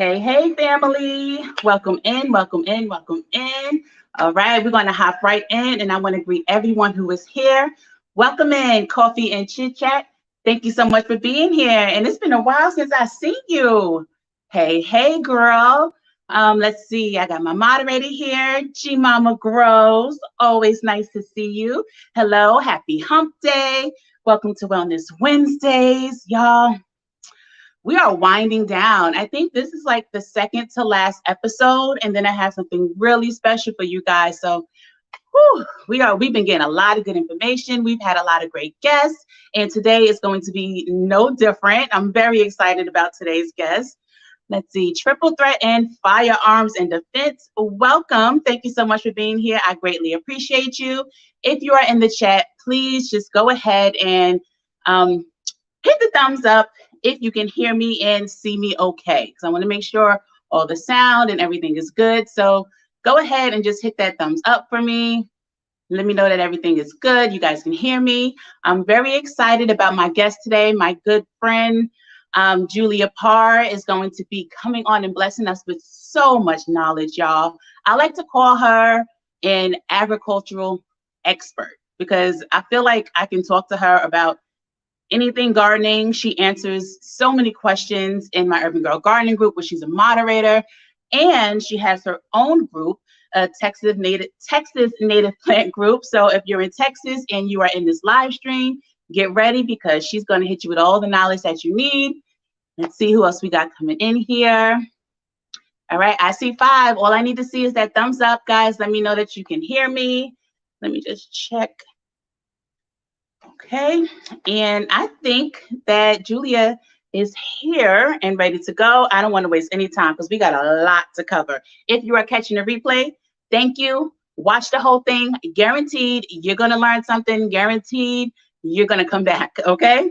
Hey, hey, family. Welcome in, welcome in, welcome in. All right, we're going to hop right in, and I want to greet everyone who is here. Welcome in, Coffee and Chit Chat. Thank you so much for being here. And it's been a while since I've seen you. Hey, hey, girl. Let's see. I got my moderator here, G Mama Grows. Always nice to see you. Hello, happy hump day. Welcome to Wellness Wednesdays, y'all. We are winding down. I think this is like the second to last episode, and then I have something really special for you guys. So we've been getting a lot of good information. We've had a lot of great guests, and today is going to be no different. I'm very excited about today's guest. Let's see, Triple Threat and Firearms and Defense. Welcome. Thank you so much for being here. I greatly appreciate you. If you are in the chat, please just go ahead and hit the thumbs up if you can hear me and see me okay, because I want to make sure all the sound and everything is good. So go ahead and just hit that thumbs up for me. Let me know that everything is good. You guys can hear me. I'm very excited about my guest today. My good friend, Julia Parr, is going to be coming on and blessing us with so much knowledge, y'all. I like to call her an agricultural expert because I feel like I can talk to her about anything gardening. She answers so many questions in my Urban Girl Gardening group, where she's a moderator, and she has her own group, a Texas Native Plant Group. So if you're in Texas and you are in this live stream, get ready because she's going to hit you with all the knowledge that you need. Let's see who else we got coming in here. All right, I see 5. All I need to see is that thumbs up, guys. Let me know that you can hear me. Let me just check. Okay, and I think that Julia is here and ready to go. I don't want to waste any time because we got a lot to cover. If you are catching the replay, thank you. Watch the whole thing. Guaranteed you're going to learn something. Guaranteed you're going to come back, okay?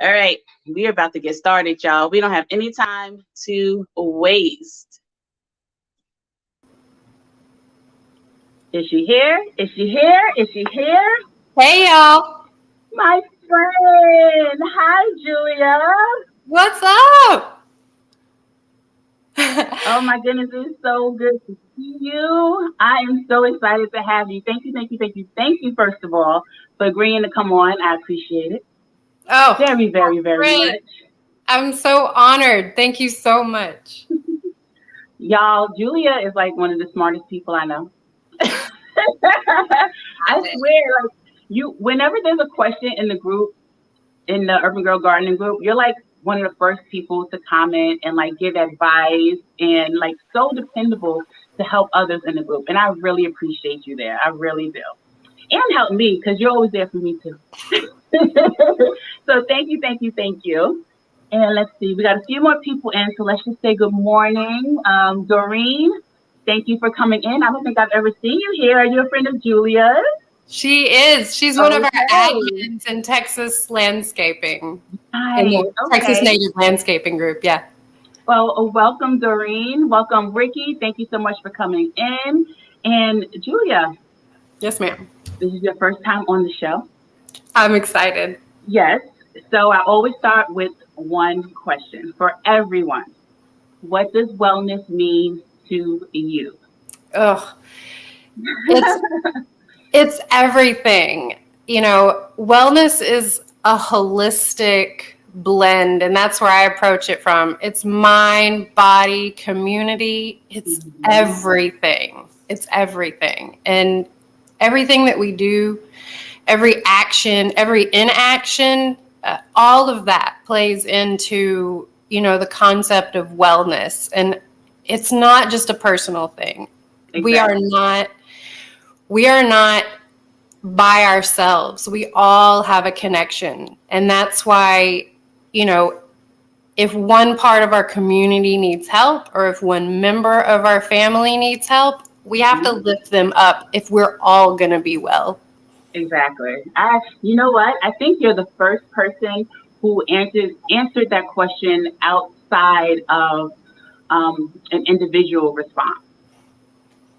All right, we are about to get started, y'all. We don't have any time to waste. Is she here? Is she here? Is she here? Hey, y'all. My friend. Hi, Julia. What's up? Oh, my goodness. It's so good to see you. I am so excited to have you. Thank you, thank you, thank you. Thank you, first of all, for agreeing to come on. I appreciate it. Oh, very, very, very much. I'm so honored. Thank you so much. Y'all, Julia is like one of the smartest people I know. I swear, like, whenever there's a question in the group, in the Urban Girl Gardening group, you're like one of the first people to comment and like give advice and like so dependable to help others in the group. And I really appreciate you there. I really do. And help me because you're always there for me too. So thank you, thank you, thank you. And let's see, we got a few more people in. So let's just say good morning. Doreen, thank you for coming in. I don't think I've ever seen you here. Are you a friend of Julia's? She is. She's one of our admins in Texas Landscaping. Nice. In the Texas Native Landscaping Group, yeah. Well, welcome, Doreen. Welcome, Ricky. Thank you so much for coming in. And Julia. Yes, ma'am. This is your first time on the show. I'm excited. Yes. So I always start with one question for everyone. What does wellness mean to you? Ugh. It's everything. You know, wellness is a holistic blend, and that's where I approach it from. It's mind, body, community. It's everything. It's everything. And everything that we do, every action, every inaction, all of that plays into, you know, the concept of wellness. And it's not just a personal thing. Exactly. We are not by ourselves. We all have a connection. And that's why, you know, if one part of our community needs help or if one member of our family needs help, we have to lift them up if we're all going to be well. Exactly. You know what? I think you're the first person who answered that question outside of an individual response.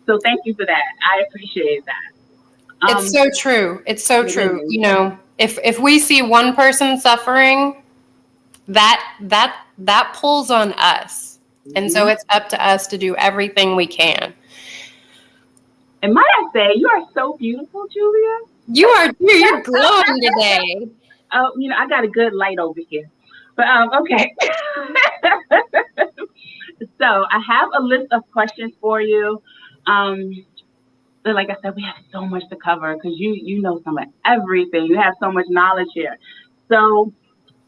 So thank you for that. I appreciate that. It's so true. It's so true. You know, if we see one person suffering, that pulls on us. And so it's up to us to do everything we can. And might I say, you are so beautiful, Julia. You're glowing today. Oh, I got a good light over here. But okay. So I have a list of questions for you. But like I said, we have so much to cover because you know some of everything. You have so much knowledge here. So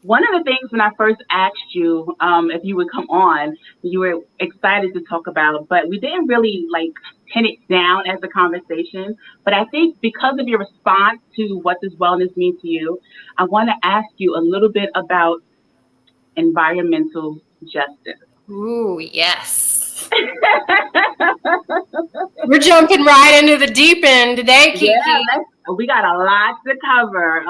one of the things when I first asked you if you would come on, you were excited to talk about, but we didn't really pin it down as a conversation. But I think because of your response to what does wellness mean to you, I want to ask you a little bit about environmental justice. Ooh, yes. We're jumping right into the deep end today, Kiki. Yeah, we got a lot to cover.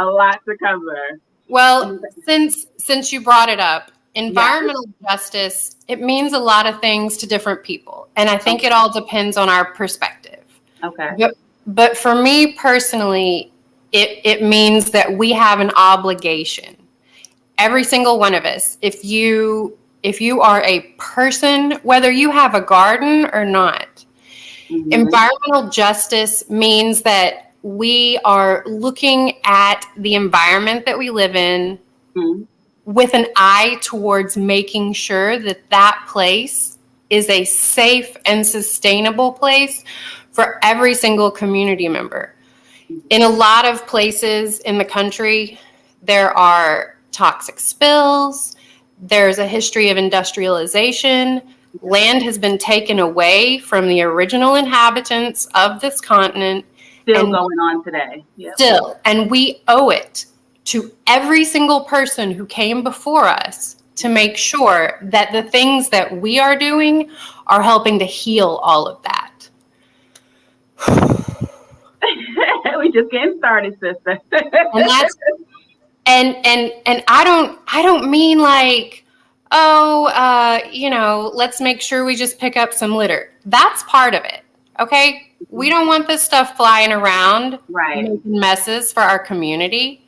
Well, since you brought it up, environmental justice, it means a lot of things to different people. And I think it all depends on our perspective. Okay. But for me personally, it means that we have an obligation. Every single one of us, if you are a person, whether you have a garden or not, environmental justice means that we are looking at the environment that we live in with an eye towards making sure that that place is a safe and sustainable place for every single community member. In a lot of places in the country, there are toxic spills. There's a history of industrialization. Land has been taken away from the original inhabitants of this continent. Still going on today. Yep. Still. And we owe it to every single person who came before us to make sure that the things that we are doing are helping to heal all of that. We just getting started, sister. And I don't mean let's make sure we just pick up some litter. That's part of it. Okay. We don't want this stuff flying around, making messes for our community.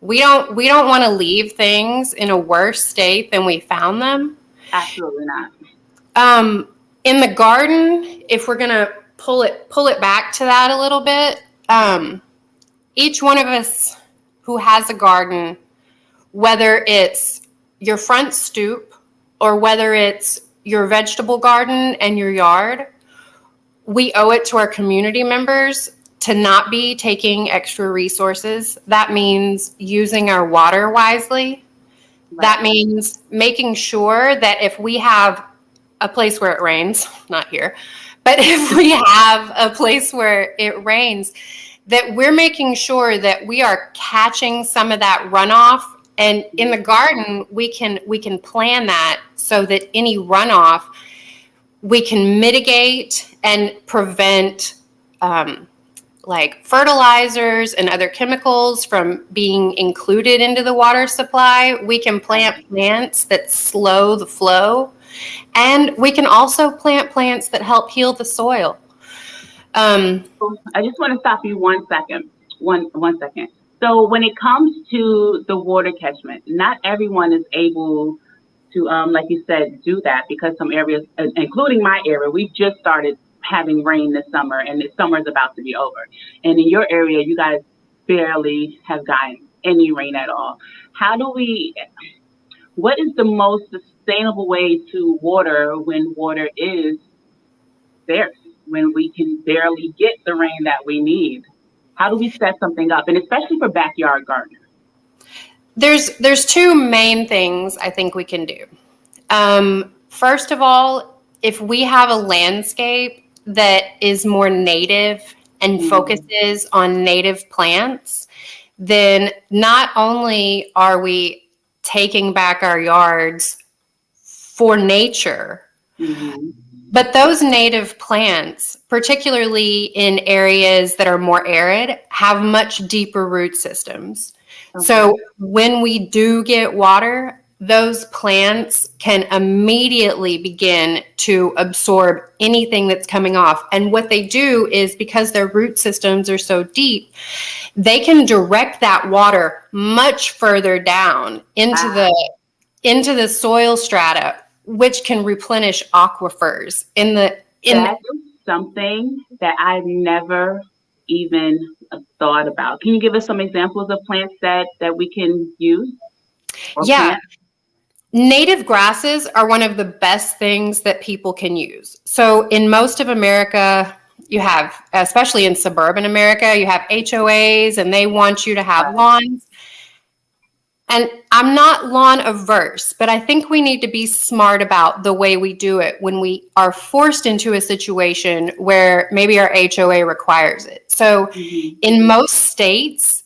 We don't want to leave things in a worse state than we found them. Absolutely not. In the garden, if we're gonna pull it back to that a little bit, each one of us who has a garden, whether it's your front stoop or whether it's your vegetable garden and your yard, we owe it to our community members to not be taking extra resources. That means using our water wisely. That means making sure that if we have a place where it rains, not here, but if we have a place where it rains, that we're making sure that we are catching some of that runoff. And in the garden, we can plan that so that any runoff we can mitigate and prevent fertilizers and other chemicals from being included into the water supply. We can plant plants that slow the flow, and we can also plant plants that help heal the soil. I just want to stop you 1 second. One second. So when it comes to the water catchment, not everyone is able to, like you said, do that because some areas, including my area, we've just started having rain this summer, and the summer is about to be over. And in your area, you guys barely have gotten any rain at all. What is the most sustainable way to water when water is there, when we can barely get the rain that we need? How do we set something up, and especially for backyard gardeners? There's two main things I think we can do. First of all, if we have a landscape that is more native and focuses on native plants, then not only are we taking back our yards for nature, but those native plants, particularly in areas that are more arid, have much deeper root systems. Okay. So when we do get water, those plants can immediately begin to absorb anything that's coming off. And what they do is, because their root systems are so deep, they can direct that water much further down into the soil strata, which can replenish aquifers in that is something that I've never even thought about. Can you give us some examples of plants that we can use? Yeah. Native grasses are one of the best things that people can use. So in most of America, you have, especially in suburban America, you have HOAs and they want you to have lawns. And I'm not lawn averse, but I think we need to be smart about the way we do it when we are forced into a situation where maybe our HOA requires it. So in most states,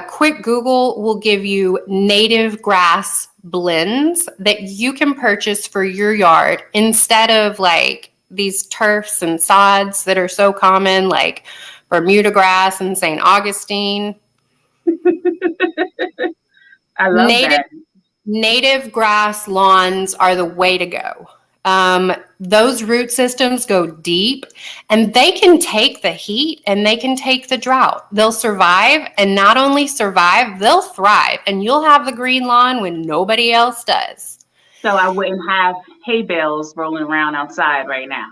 quick Google will give you native grass blends that you can purchase for your yard instead of like these turfs and sods that are so common, like Bermuda grass and St. Augustine. I love that. Native grass lawns are the way to go. Those root systems go deep and they can take the heat and they can take the drought. They'll survive, and not only survive, they'll thrive, and you'll have the green lawn when nobody else does. So I wouldn't have hay bales rolling around outside right now.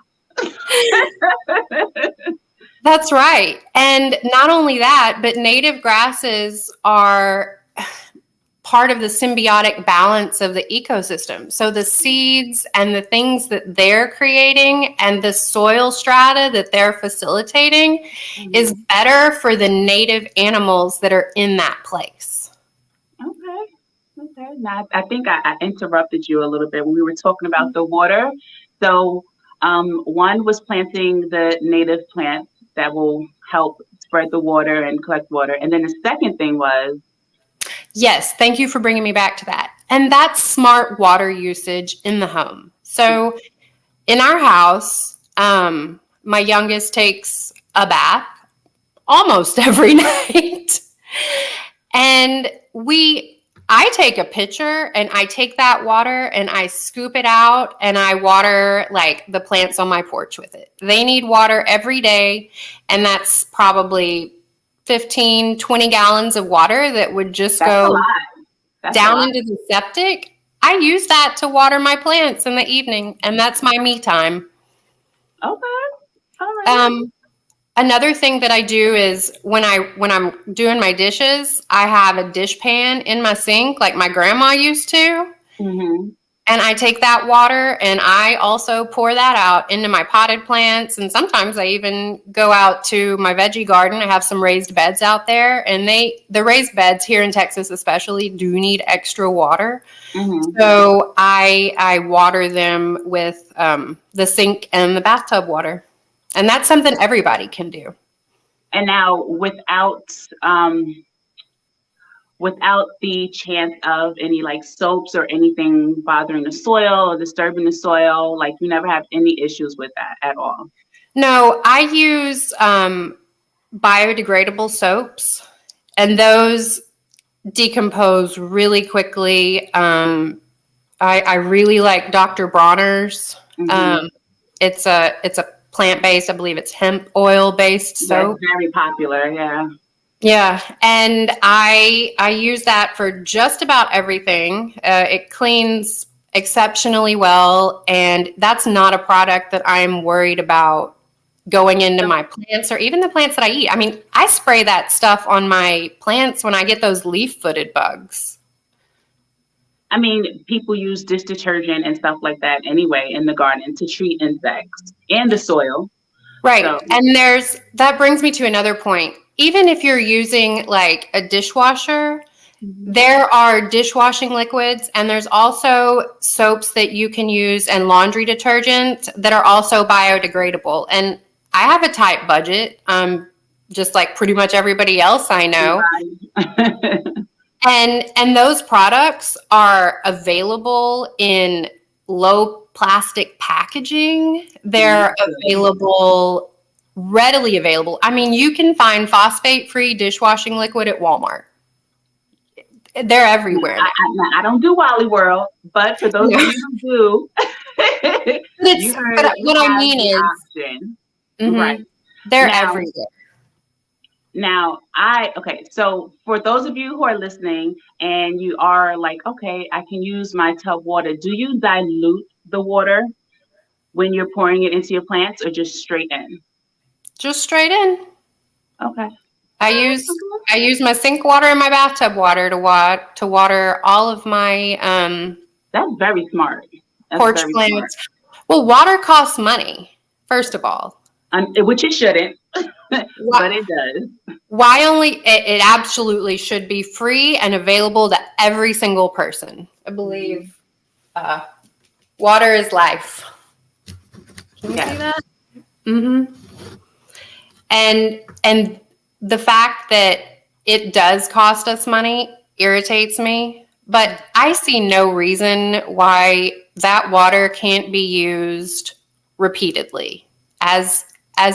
That's right. And not only that, but native grasses are part of the symbiotic balance of the ecosystem. So the seeds and the things that they're creating and the soil strata that they're facilitating is better for the native animals that are in that place. Okay. Now, I think I interrupted you a little bit when we were talking about the water. So one was planting the native plants that will help spread the water and collect water. And then the second thing was, yes, thank you for bringing me back to that. And that's smart water usage in the home. So in our house, my youngest takes a bath almost every night. And I take a pitcher and I take that water and I scoop it out and I water like the plants on my porch with it. They need water every day, and that's probably 15, 20 gallons of water that would just go down into the septic. I use that to water my plants in the evening, and that's my me time. Okay. All right. Another thing that I do is when I'm doing my dishes, I have a dish pan in my sink like my grandma used to. And I take that water and I also pour that out into my potted plants. And sometimes I even go out to my veggie garden. I have some raised beds out there, and the raised beds here in Texas especially do need extra water. So I water them with the sink and the bathtub water. And that's something everybody can do. And now without the chance of any like soaps or anything bothering the soil or disturbing the soil, like you never have any issues with that at all? No, I use biodegradable soaps, and those decompose really quickly. I really like Dr. Bronner's. It's a plant-based, I believe it's hemp oil-based soap. That's very popular, yeah. Yeah, and I use that for just about everything. It cleans exceptionally well, and that's not a product that I'm worried about going into my plants or even the plants that I eat. I mean, I spray that stuff on my plants when I get those leaf-footed bugs. I mean, people use dish detergent and stuff like that anyway in the garden to treat insects and the soil. Right. So. And that brings me to another point. Even if you're using like a dishwasher, there are dishwashing liquids, and there's also soaps that you can use and laundry detergent that are also biodegradable. And I have a tight budget, just like pretty much everybody else I know. And those products are available in low plastic packaging. They're readily available. I mean, you can find phosphate-free dishwashing liquid at Walmart. They're everywhere. I don't do Wally World, but for those of you who do, what I mean is, right? They're everywhere. Now, okay, so for those of you who are listening and you are like, okay, I can use my tub water, do you dilute the water when you're pouring it into your plants or just straight in? Just straight in. Okay. I use my sink water and my bathtub water to water all of my That's very smart. That's porch very smart. plants. Well, water costs money, first of all. Which it shouldn't, but it does. Why only? It absolutely should be free and available to every single person. I believe water is life. Can you see that? Mm-hmm. And the fact that it does cost us money irritates me, but I see no reason why that water can't be used repeatedly as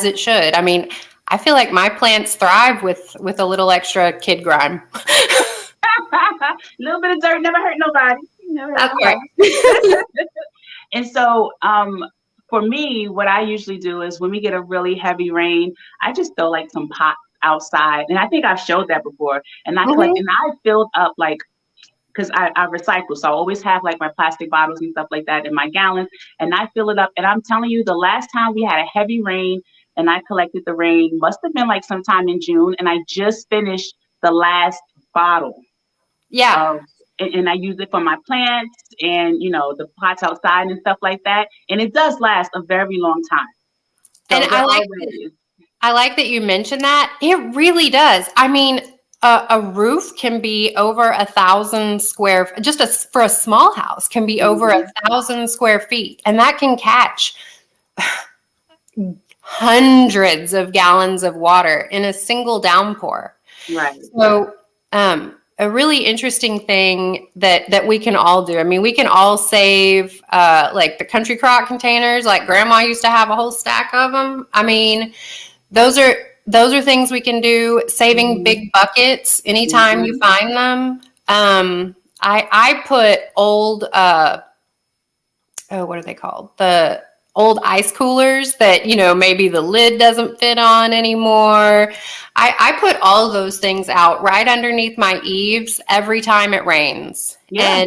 it should. I mean, I feel like my plants thrive with a little extra kid grime. A little bit of dirt never hurt nobody. Never hurt Okay. nobody. And so, for me, what I usually do is when we get a really heavy rain, I just throw like some pots outside, and I think I've showed that before. And I collect, and I filled up like, because I recycle, so I always have like my plastic bottles and stuff like that in my gallons, and I fill it up. And I'm telling you, the last time we had a heavy rain and I collected the rain must have been like sometime in June, and I just finished the last bottle. Yeah. And I use it for my plants and, the pots outside and stuff like that. And it does last a very long time. So And I like that you mentioned that. It really does. I mean, a roof can be over 1,000 square, for a small house can be over 1,000 square feet. And that can catch hundreds of gallons of water in a single downpour. Right. So, a really interesting thing that we can all do. I mean, we can all save like the country crock containers, like grandma used to have a whole stack of them. I mean, those are things we can do. Saving big buckets anytime you find them. I put old what are they called? The old ice coolers that, maybe the lid doesn't fit on anymore. I put all of those things out right underneath my eaves every time it rains. Yeah.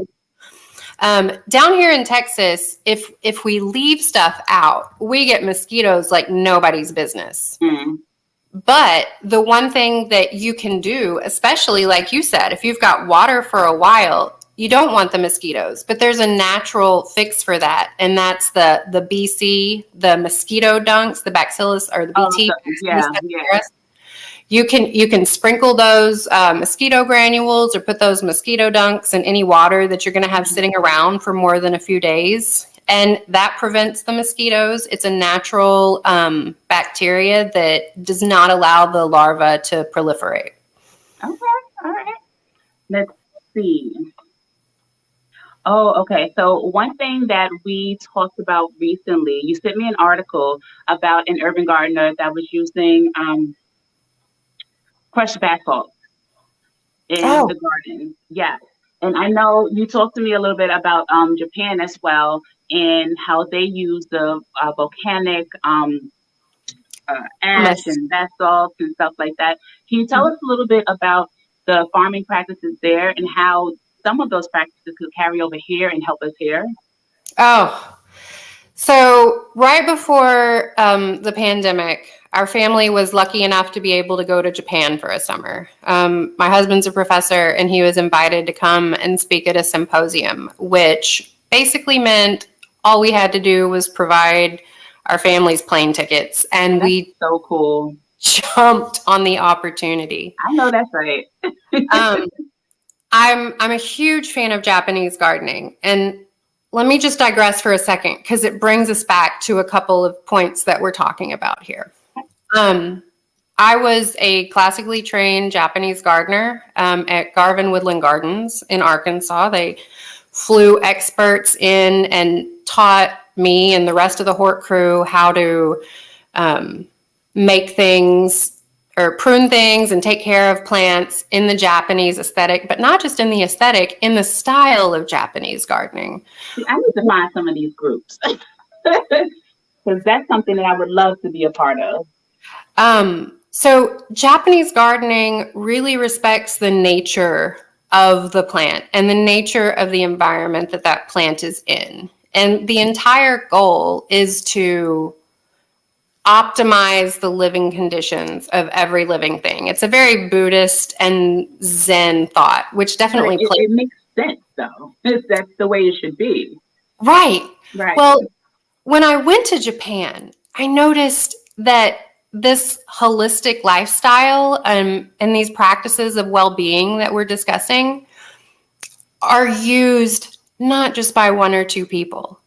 And down here in Texas, if we leave stuff out, we get mosquitoes like nobody's business. Mm. But the one thing that you can do, especially like you said, if you've got water for a while, you don't want the mosquitoes, but there's a natural fix for that. And that's the BC, the Mosquito Dunks, the Bacillus or the BT. Yeah. You can sprinkle those mosquito granules or put those Mosquito Dunks in any water that you're going to have sitting around for more than a few days. And that prevents the mosquitoes. It's a natural bacteria that does not allow the larva to proliferate. Okay. All right. Let's see. Oh, okay. So one thing that we talked about recently, you sent me an article about an urban gardener that was using crushed basalt in the garden. Yeah. And I know you talked to me a little bit about Japan as well and how they use the volcanic ash and basalt and stuff like that. Can you tell us a little bit about the farming practices there and how some of those practices could carry over here and help us here? Oh, so right before the pandemic, our family was lucky enough to be able to go to Japan for a summer. My husband's a professor, and he was invited to come and speak at a symposium, which basically meant all we had to do was provide our family's plane tickets, and we so cool jumped on the opportunity. I know that's right. I'm a huge fan of Japanese gardening, and let me just digress for a second because it brings us back to a couple of points that we're talking about here. I was a classically trained Japanese gardener at Garvin Woodland Gardens in Arkansas. They flew experts in and taught me and the rest of the Hort crew how to make things or prune things and take care of plants in the Japanese aesthetic, but not just in the aesthetic, in the style of Japanese gardening. I need to find some of these groups because that's something that I would love to be a part of. So Japanese gardening really respects the nature of the plant and the nature of the environment that that plant is in. And the entire goal is to optimize the living conditions of every living thing. It's a very Buddhist and Zen thought, which definitely plays. It makes sense, though. That's the way it should be. Right. Right. Well, when I went to Japan, I noticed that this holistic lifestyle and these practices of well-being that we're discussing are used not just by one or two people.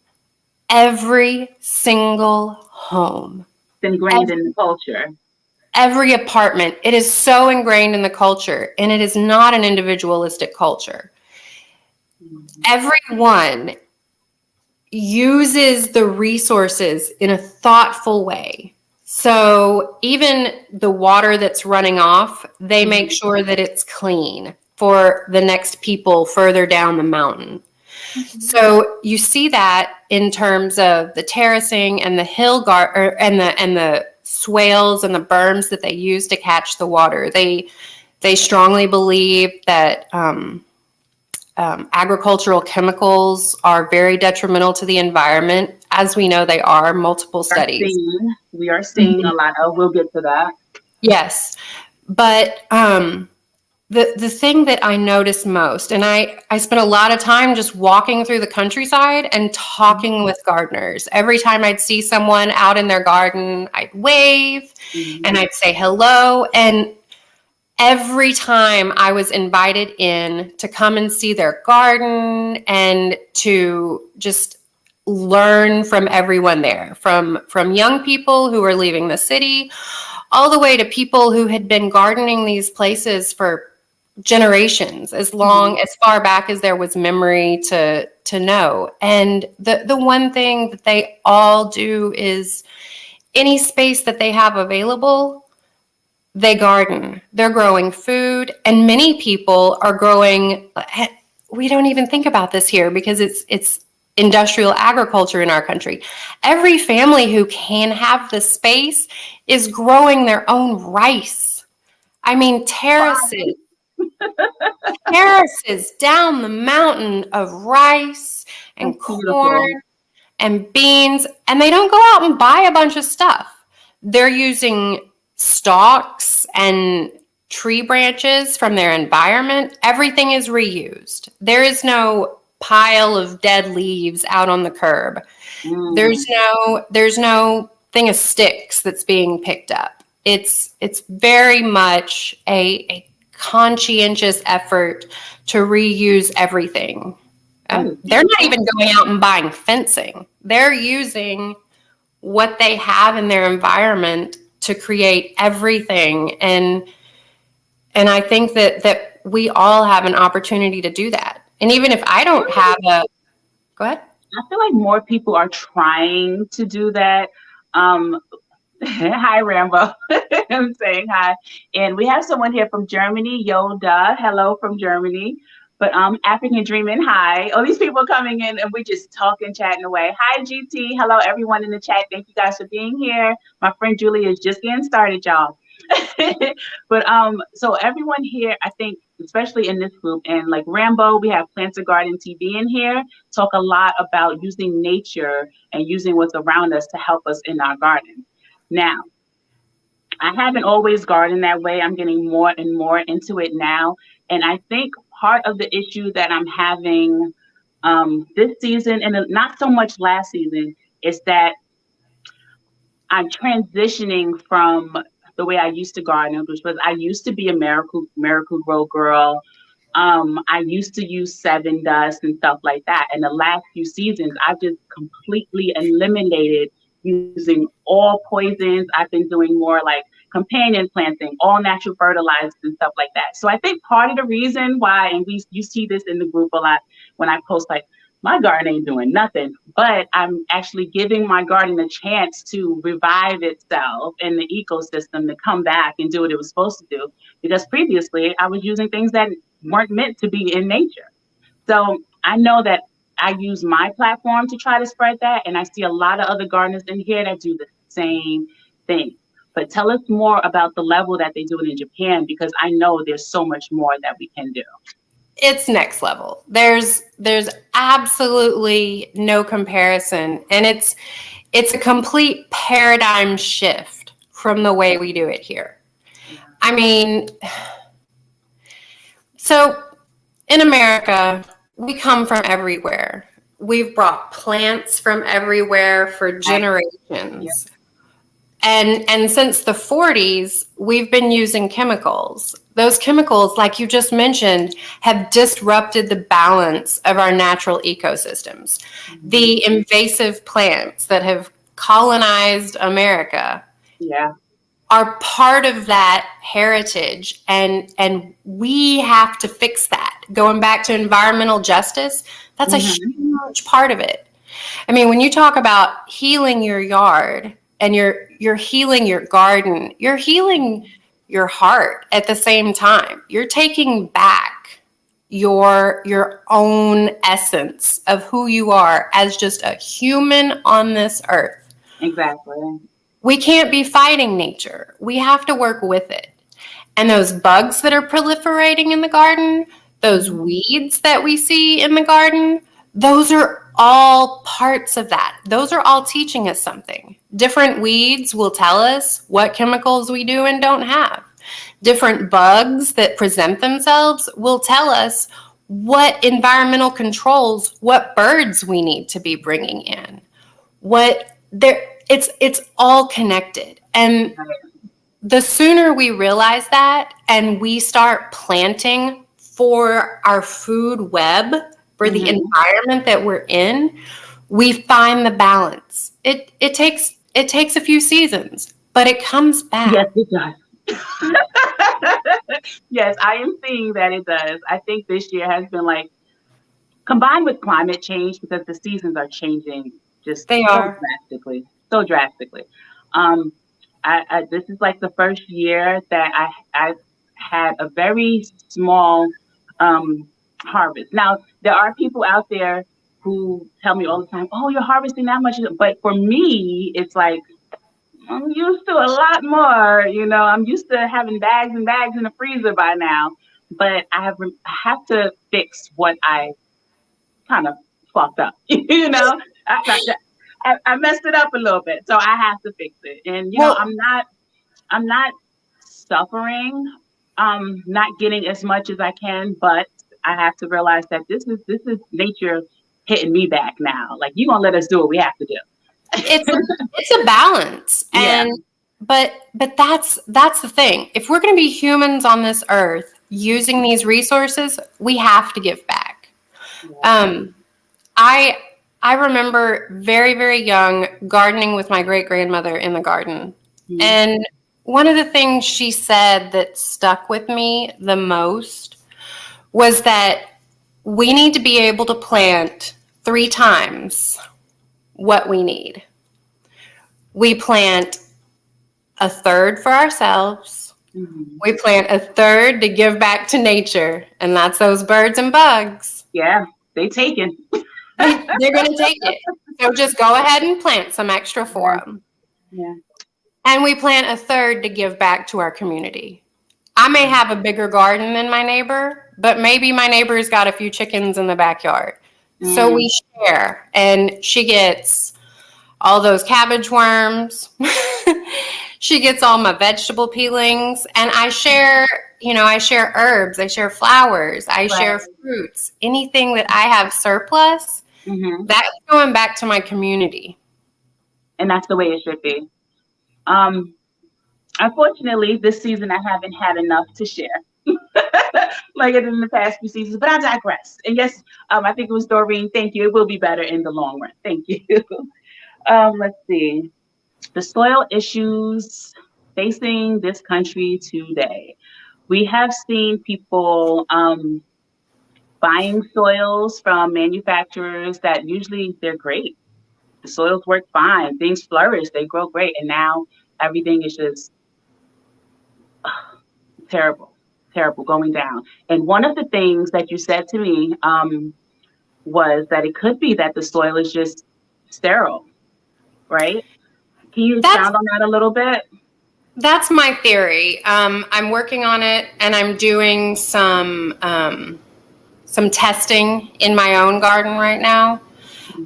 Every single home. It's ingrained in the culture. Every apartment. It is so ingrained in the culture, and it is not an individualistic culture. Everyone uses the resources in a thoughtful way. So even the water that's running off, they make sure that it's clean for the next people further down the mountain. So you see that in terms of the terracing and the and the swales and the berms that they use to catch the water. They strongly believe that agricultural chemicals are very detrimental to the environment, as we know they are. Multiple studies. We are seeing a lot of. We'll get to that. Yes, but the thing that I noticed most, and I spent a lot of time just walking through the countryside and talking with gardeners. Every time I'd see someone out in their garden, I'd wave and I'd say hello. And every time I was invited in to come and see their garden and to just learn from everyone there, from young people who were leaving the city, all the way to people who had been gardening these places for generations, as far back as there was memory to know. And the one thing that they all do is any space that they have available, they garden. They're growing food, and many people are growing. We don't even think about this here because it's industrial agriculture in our country. Every family who can have the space is growing their own rice. I mean, terraces down the mountain of rice and corn and beans, and they don't go out and buy a bunch of stuff. They're using stalks and tree branches from their environment. Everything is reused. There is no pile of dead leaves out on the curb. There's no thing of sticks that's being picked up. It's very much a conscientious effort to reuse everything. They're not even going out and buying fencing. They're using what they have in their environment to create everything. And I think that we all have an opportunity to do that. And even if I don't have go ahead. I feel like more people are trying to do that. Hi, Rambo. I'm saying hi. And we have someone here from Germany, Yoda. Hello from Germany. But African Dreaming, hi. All these people coming in and we just talking, chatting away. Hi, GT. Hello, everyone in the chat. Thank you guys for being here. My friend Julie is just getting started, y'all. But so everyone here, I think, especially in this group, and like Rambo, we have Plants and Garden TV in here, talk a lot about using nature and using what's around us to help us in our garden. Now, I haven't always gardened that way. I'm getting more and more into it now. And I think part of the issue that I'm having this season, and not so much last season, is that I'm transitioning from the way I used to garden, which was I used to be a Miracle-Gro girl. I used to use 7 Dust and stuff like that. And the last few seasons, I've just completely eliminated using all poisons. I've been doing more like companion planting, all natural fertilizers and stuff like that. So I think part of the reason why, and you see this in the group a lot when I post like, my garden ain't doing nothing, but I'm actually giving my garden a chance to revive itself in the ecosystem, to come back and do what it was supposed to do. Because previously I was using things that weren't meant to be in nature. So I know that I use my platform to try to spread that. And I see a lot of other gardeners in here that do the same thing. But tell us more about the level that they do it in Japan, because I know there's so much more that we can do. It's next level. There's absolutely no comparison, and it's a complete paradigm shift from the way we do it here. I mean, so in America, we come from everywhere. We've brought plants from everywhere for generations. And since the 40s, we've been using chemicals. Those chemicals, like you just mentioned, have disrupted the balance of our natural ecosystems. The invasive plants that have colonized America are part of that heritage, and we have to fix that. Going back to environmental justice, that's a huge part of it. I mean, when you talk about healing your yard and you're healing your garden, you're healing your heart at the same time. You're taking back your own essence of who you are as just a human on this earth. Exactly. We can't be fighting nature. We have to work with it. And those bugs that are proliferating in the garden, those weeds that we see in the garden, those are all parts of that. Those are all teaching us something. Different weeds will tell us what chemicals we do and don't have. Different bugs that present themselves will tell us what environmental controls, what birds we need to be bringing in. It's all connected. And the sooner we realize that and we start planting for our food web, for the environment that we're in, we find the balance. It takes a few seasons, but it comes back. Yes, it does. Yes, I am seeing that it does. I think this year has been like, combined with climate change, because the seasons are changing just drastically. This is like the first year that I've had a very small harvest. Now, there are people out there who tell me all the time, oh, you're harvesting that much. But for me, it's like, I'm used to a lot more. I'm used to having bags and bags in the freezer by now. But I have to fix what I kind of fucked up. I messed it up a little bit, so I have to fix it. And I'm not suffering, not getting as much as I can, but I have to realize that this is nature hitting me back now. Like, you're gonna let us do what we have to do. It's a balance, and but that's the thing. If we're going to be humans on this earth using these resources, we have to give back. I remember very, very young gardening with my great-grandmother in the garden. And one of the things she said that stuck with me the most was that we need to be able to plant 3 times what we need. We plant a third for ourselves. We plant a third to give back to nature, and that's those birds and bugs. Yeah, they taken. They're going to take it. So just go ahead and plant some extra for them. Yeah. And we plant a third to give back to our community. I may have a bigger garden than my neighbor, but maybe my neighbor's got a few chickens in the backyard. So we share, and she gets all those cabbage worms. She gets all my vegetable peelings, and I share herbs, I share flowers, I share fruits, anything that I have surplus, that's going back to my community. And that's the way it should be. Unfortunately, this season I haven't had enough to share like it in the past few seasons, but I digress. And yes, I think it was Doreen. Thank you. It will be better in the long run. Thank you. Let's see. The soil issues facing this country today. We have seen people buying soils from manufacturers that usually they're great. The soils work fine. Things flourish. They grow great. And now everything is just terrible going down. And one of the things that you said to me was that it could be that the soil is just sterile, right? Can you expound on that a little bit? That's my theory. I'm working on it, and I'm doing some testing in my own garden right now.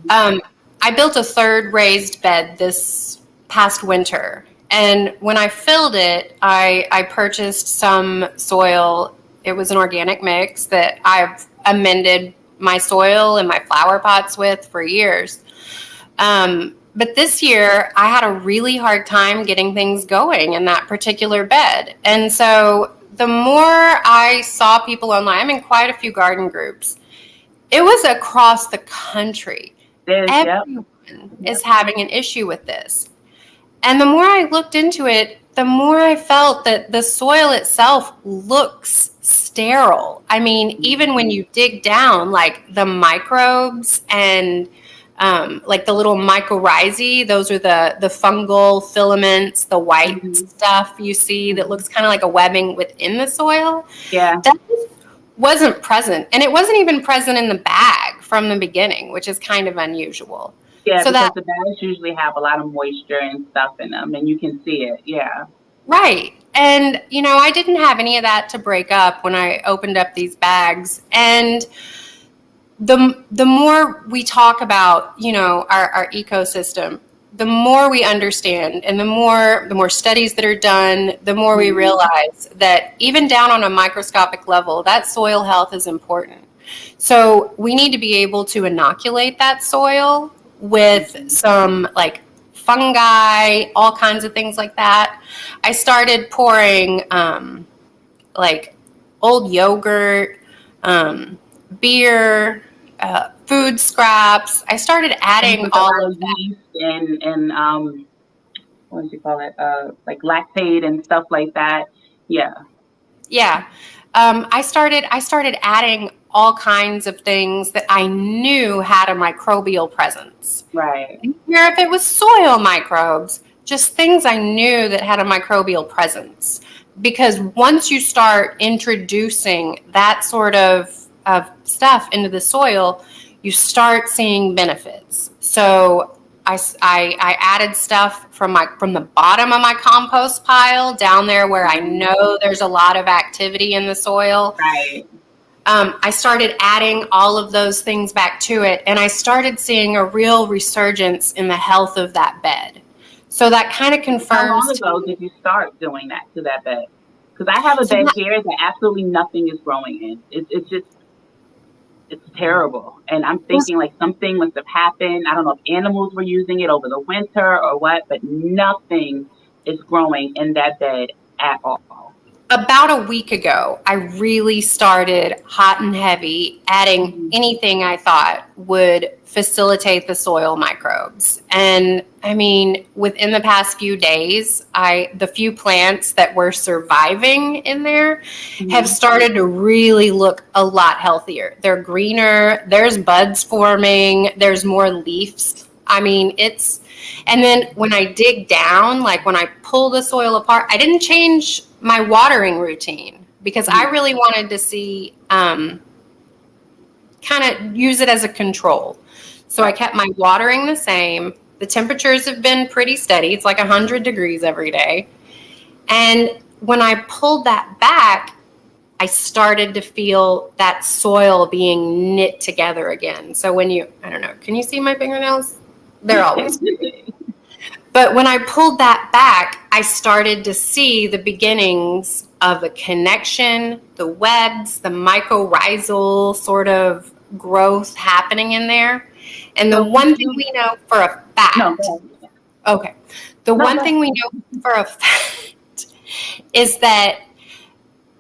I built a third raised bed this past winter, and when I filled it, I purchased some soil. It was an organic mix that I've amended my soil and my flower pots with for years. But this year, I had a really hard time getting things going in that particular bed. And so the more I saw people online, I'm in quite a few garden groups. It was across the country. Everyone is having an issue with this. And the more I looked into it, the more I felt that the soil itself looks sterile. I mean, even when you dig down, like the microbes and like the little mycorrhizae, those are the fungal filaments, the white stuff you see that looks kind of like a webbing within the soil. Yeah. That wasn't present. And it wasn't even present in the bag from the beginning, which is kind of unusual. Yeah, so because the bags usually have a lot of moisture and stuff in them, and you can see it. Yeah. Right. And, I didn't have any of that to break up when I opened up these bags. And the more we talk about, our ecosystem, the more we understand, and the more studies that are done, the more we realize that even down on a microscopic level, that soil health is important. So we need to be able to inoculate that soil with some like fungi, all kinds of things like that. I started pouring like old yogurt, beer, food scraps. I started adding all of that. Yeast and what do you call it? Like lactate and stuff like that. Yeah. Yeah. I started adding all kinds of things that I knew had a microbial presence. Right. Where if it was soil microbes, just things I knew that had a microbial presence. Because once you start introducing that sort of stuff into the soil, you start seeing benefits. So I added stuff from the bottom of my compost pile down there where I know there's a lot of activity in the soil. Right. I started adding all of those things back to it, and I started seeing a real resurgence in the health of that bed. So that kind of confirms. How long ago did you start doing that to that bed? Because I have a bed here that absolutely nothing is growing in. It's terrible. And I'm thinking like something must have happened. I don't know if animals were using it over the winter or what, but nothing is growing in that bed at all. About a week ago, I really started hot and heavy, adding anything I thought would facilitate the soil microbes. And I mean, within the past few days, the few plants that were surviving in there have started to really look a lot healthier. They're greener, there's buds forming, there's more leaves. I mean, and then when I dig down, like when I pull the soil apart, I didn't change my watering routine because I really wanted to see, kind of use it as a control. So I kept my watering the same. The temperatures have been pretty steady. It's like 100 degrees every day. And when I pulled that back, I started to feel that soil being knit together again. So I don't know, can you see my fingernails? They're always But when I pulled that back, I started to see the beginnings of a connection, the webs, the mycorrhizal sort of growth happening in there. And the one thing we know for a fact, one thing we know for a fact is that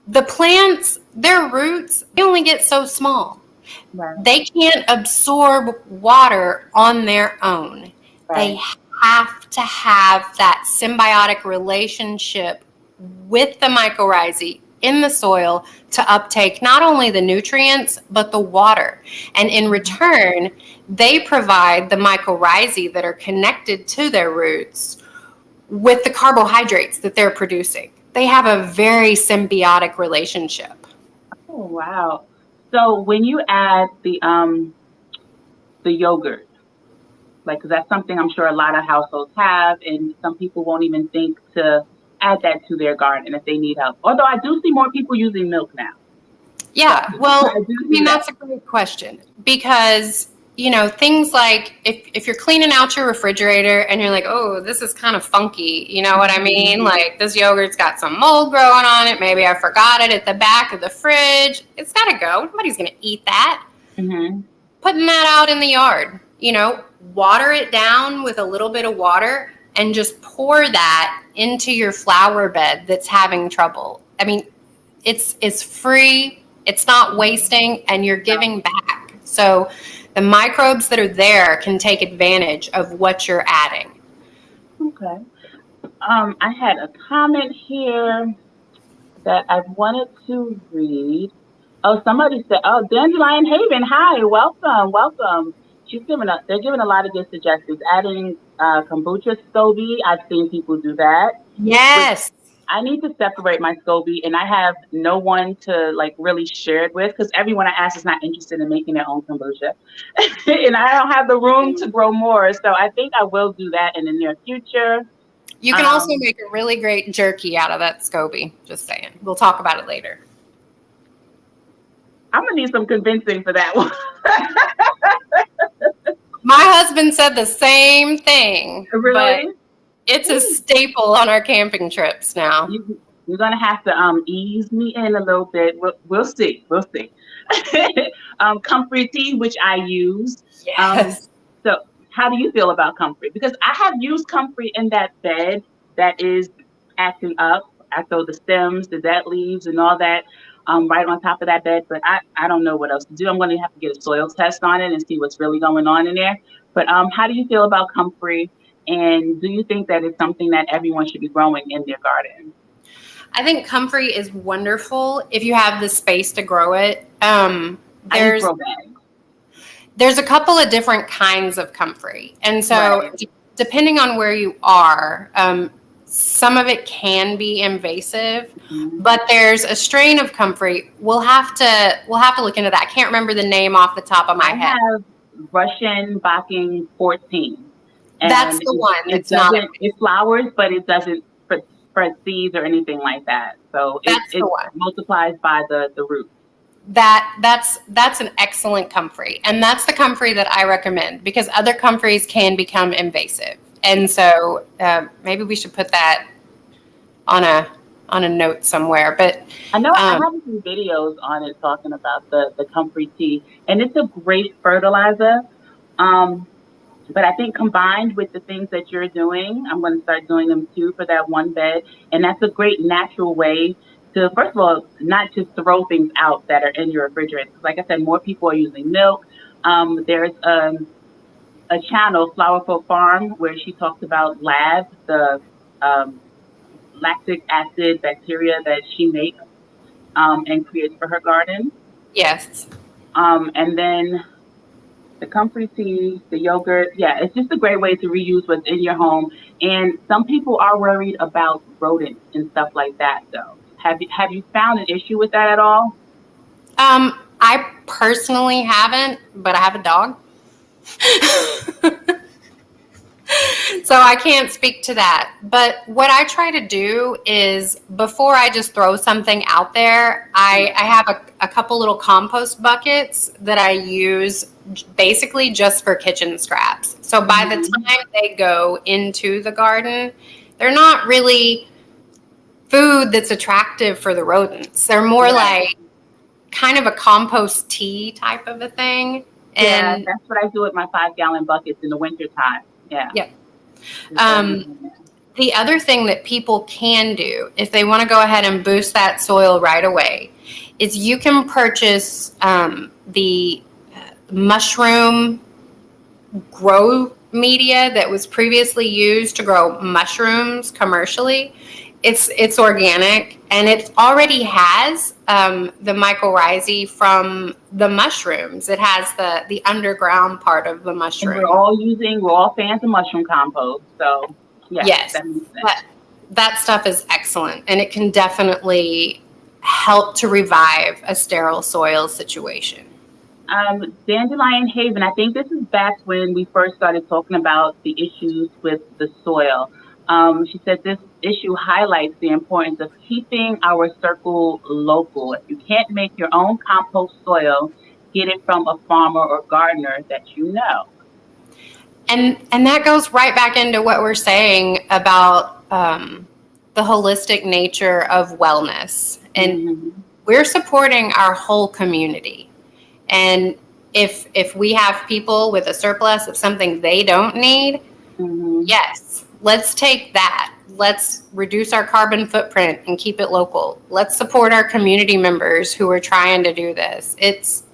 the plants, their roots, they only get so small. Right. They can't absorb water on their own. Right. They have to have that symbiotic relationship with the mycorrhizae in the soil to uptake not only the nutrients, but the water. And in return, they provide the mycorrhizae that are connected to their roots with the carbohydrates that they're producing. They have a very symbiotic relationship. Oh, wow. So when you add the yogurt, like, 'cause that's something I'm sure a lot of households have, and some people won't even think to add that to their garden if they need help. Although I do see more people using milk now. Yeah, So, well, I do I see mean, that. that's a great question because, you know, things like if you're cleaning out your refrigerator and you're like, oh, this is kind of funky, you know what I mean? Like this yogurt's got some mold growing on it. Maybe I forgot it at the back of the fridge. It's got to go. Nobody's going to eat that. Mm-hmm. Putting that out in the yard, you know, water it down with a little bit of water and just pour that into your flower bed that's having trouble. I mean, it's free. It's not wasting, and you're giving back. So the microbes that are there can take advantage of what you're adding. Okay. I had a comment here that I wanted to read. Oh, somebody said, "Oh, Dandelion Haven, hi, welcome." They're giving a lot of good suggestions. Adding kombucha SCOBY, I've seen people do that. Yes. I need to separate my SCOBY, and I have no one to like really share it with because everyone I ask is not interested in making their own kombucha, and I don't have the room to grow more. So I think I will do that in the near future. You can also make a really great jerky out of that SCOBY. Just saying. We'll talk about it later. I'm gonna need some convincing for that one. My husband said the same thing. Really? But it's a staple on our camping trips now. You're gonna have to ease me in a little bit. We'll see. Comfrey tea, which I use. Yes. So how do you feel about Comfrey? Because I have used Comfrey in that bed that is acting up. I throw the stems, the dead leaves, and all that right on top of that bed. But I don't know what else to do. I'm going to have to get a soil test on it and see what's really going on in there. But how do you feel about Comfrey? And do you think that it's something that everyone should be growing in their garden? I think Comfrey is wonderful if you have the space to grow it. There's grow bags. There's a couple of different kinds of Comfrey. And so depending on where you are, some of it can be invasive, but there's a strain of Comfrey. We'll have to look into that. I can't remember the name off the top of my head. I have Russian Backing 14. And that's the one. It flowers, but it doesn't spread seeds or anything like that. So it multiplies by the root. That's an excellent Comfrey, and that's the Comfrey that I recommend because other Comfreys can become invasive, and so maybe we should put that on a note somewhere. But I know I have some videos on it talking about the Comfrey tea, and it's a great fertilizer. But I think combined with the things that you're doing, I'm going to start doing them too for that one bed, and that's a great natural way to, first of all, not just throw things out that are in your refrigerator. Like I said, more people are using milk. There's a channel, Flowerful Farm, where she talks about LAB, the lactic acid bacteria that she makes and creates for her garden. Yes. And then the Comfrey tea, the yogurt. Yeah, it's just a great way to reuse what's in your home. And some people are worried about rodents and stuff like that, though. Have you found an issue with that at all? I personally haven't, but I have a dog. So I can't speak to that. But what I try to do is before I just throw something out there, I have a couple little compost buckets that I use basically just for kitchen scraps. So by the time they go into the garden, they're not really food that's attractive for the rodents. They're more like kind of a compost tea type of a thing. And that's what I do with my 5-gallon buckets in the wintertime. Yeah. The other thing that people can do if they want to go ahead and boost that soil right away is you can purchase the mushroom grow media that was previously used to grow mushrooms commercially. It's organic, and it already has the mycorrhizae from the mushrooms. It has the underground part of the mushroom. And we're all fans of mushroom compost, so yes, that stuff is excellent, and it can definitely help to revive a sterile soil situation. Dandelion Haven, I think this is back when we first started talking about the issues with the soil. She said this issue highlights the importance of keeping our circle local. If you can't make your own compost soil, get it from a farmer or gardener that you know. And that goes right back into what we're saying about the holistic nature of wellness. And we're supporting our whole community. And if we have people with a surplus of something they don't need, yes, let's take that. Let's reduce our carbon footprint and keep it local. Let's support our community members who are trying to do this. It's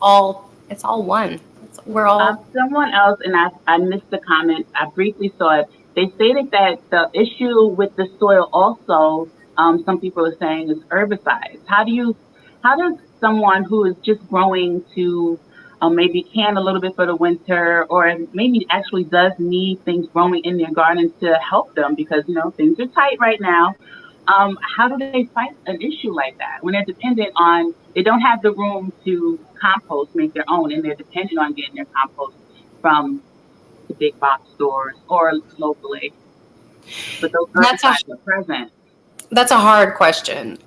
all one. We're all. Someone else, and I missed the comment. I briefly saw it. They stated that the issue with the soil also, some people are saying, is herbicides. How does someone who is just growing to maybe can a little bit for the winter, or maybe actually does need things growing in their garden to help them because, things are tight right now. How do they fight an issue like that when they're dependent on, they don't have the room to compost, make their own, and they're dependent on getting their compost from the big box stores or locally? But those herbicides are present. That's a hard question.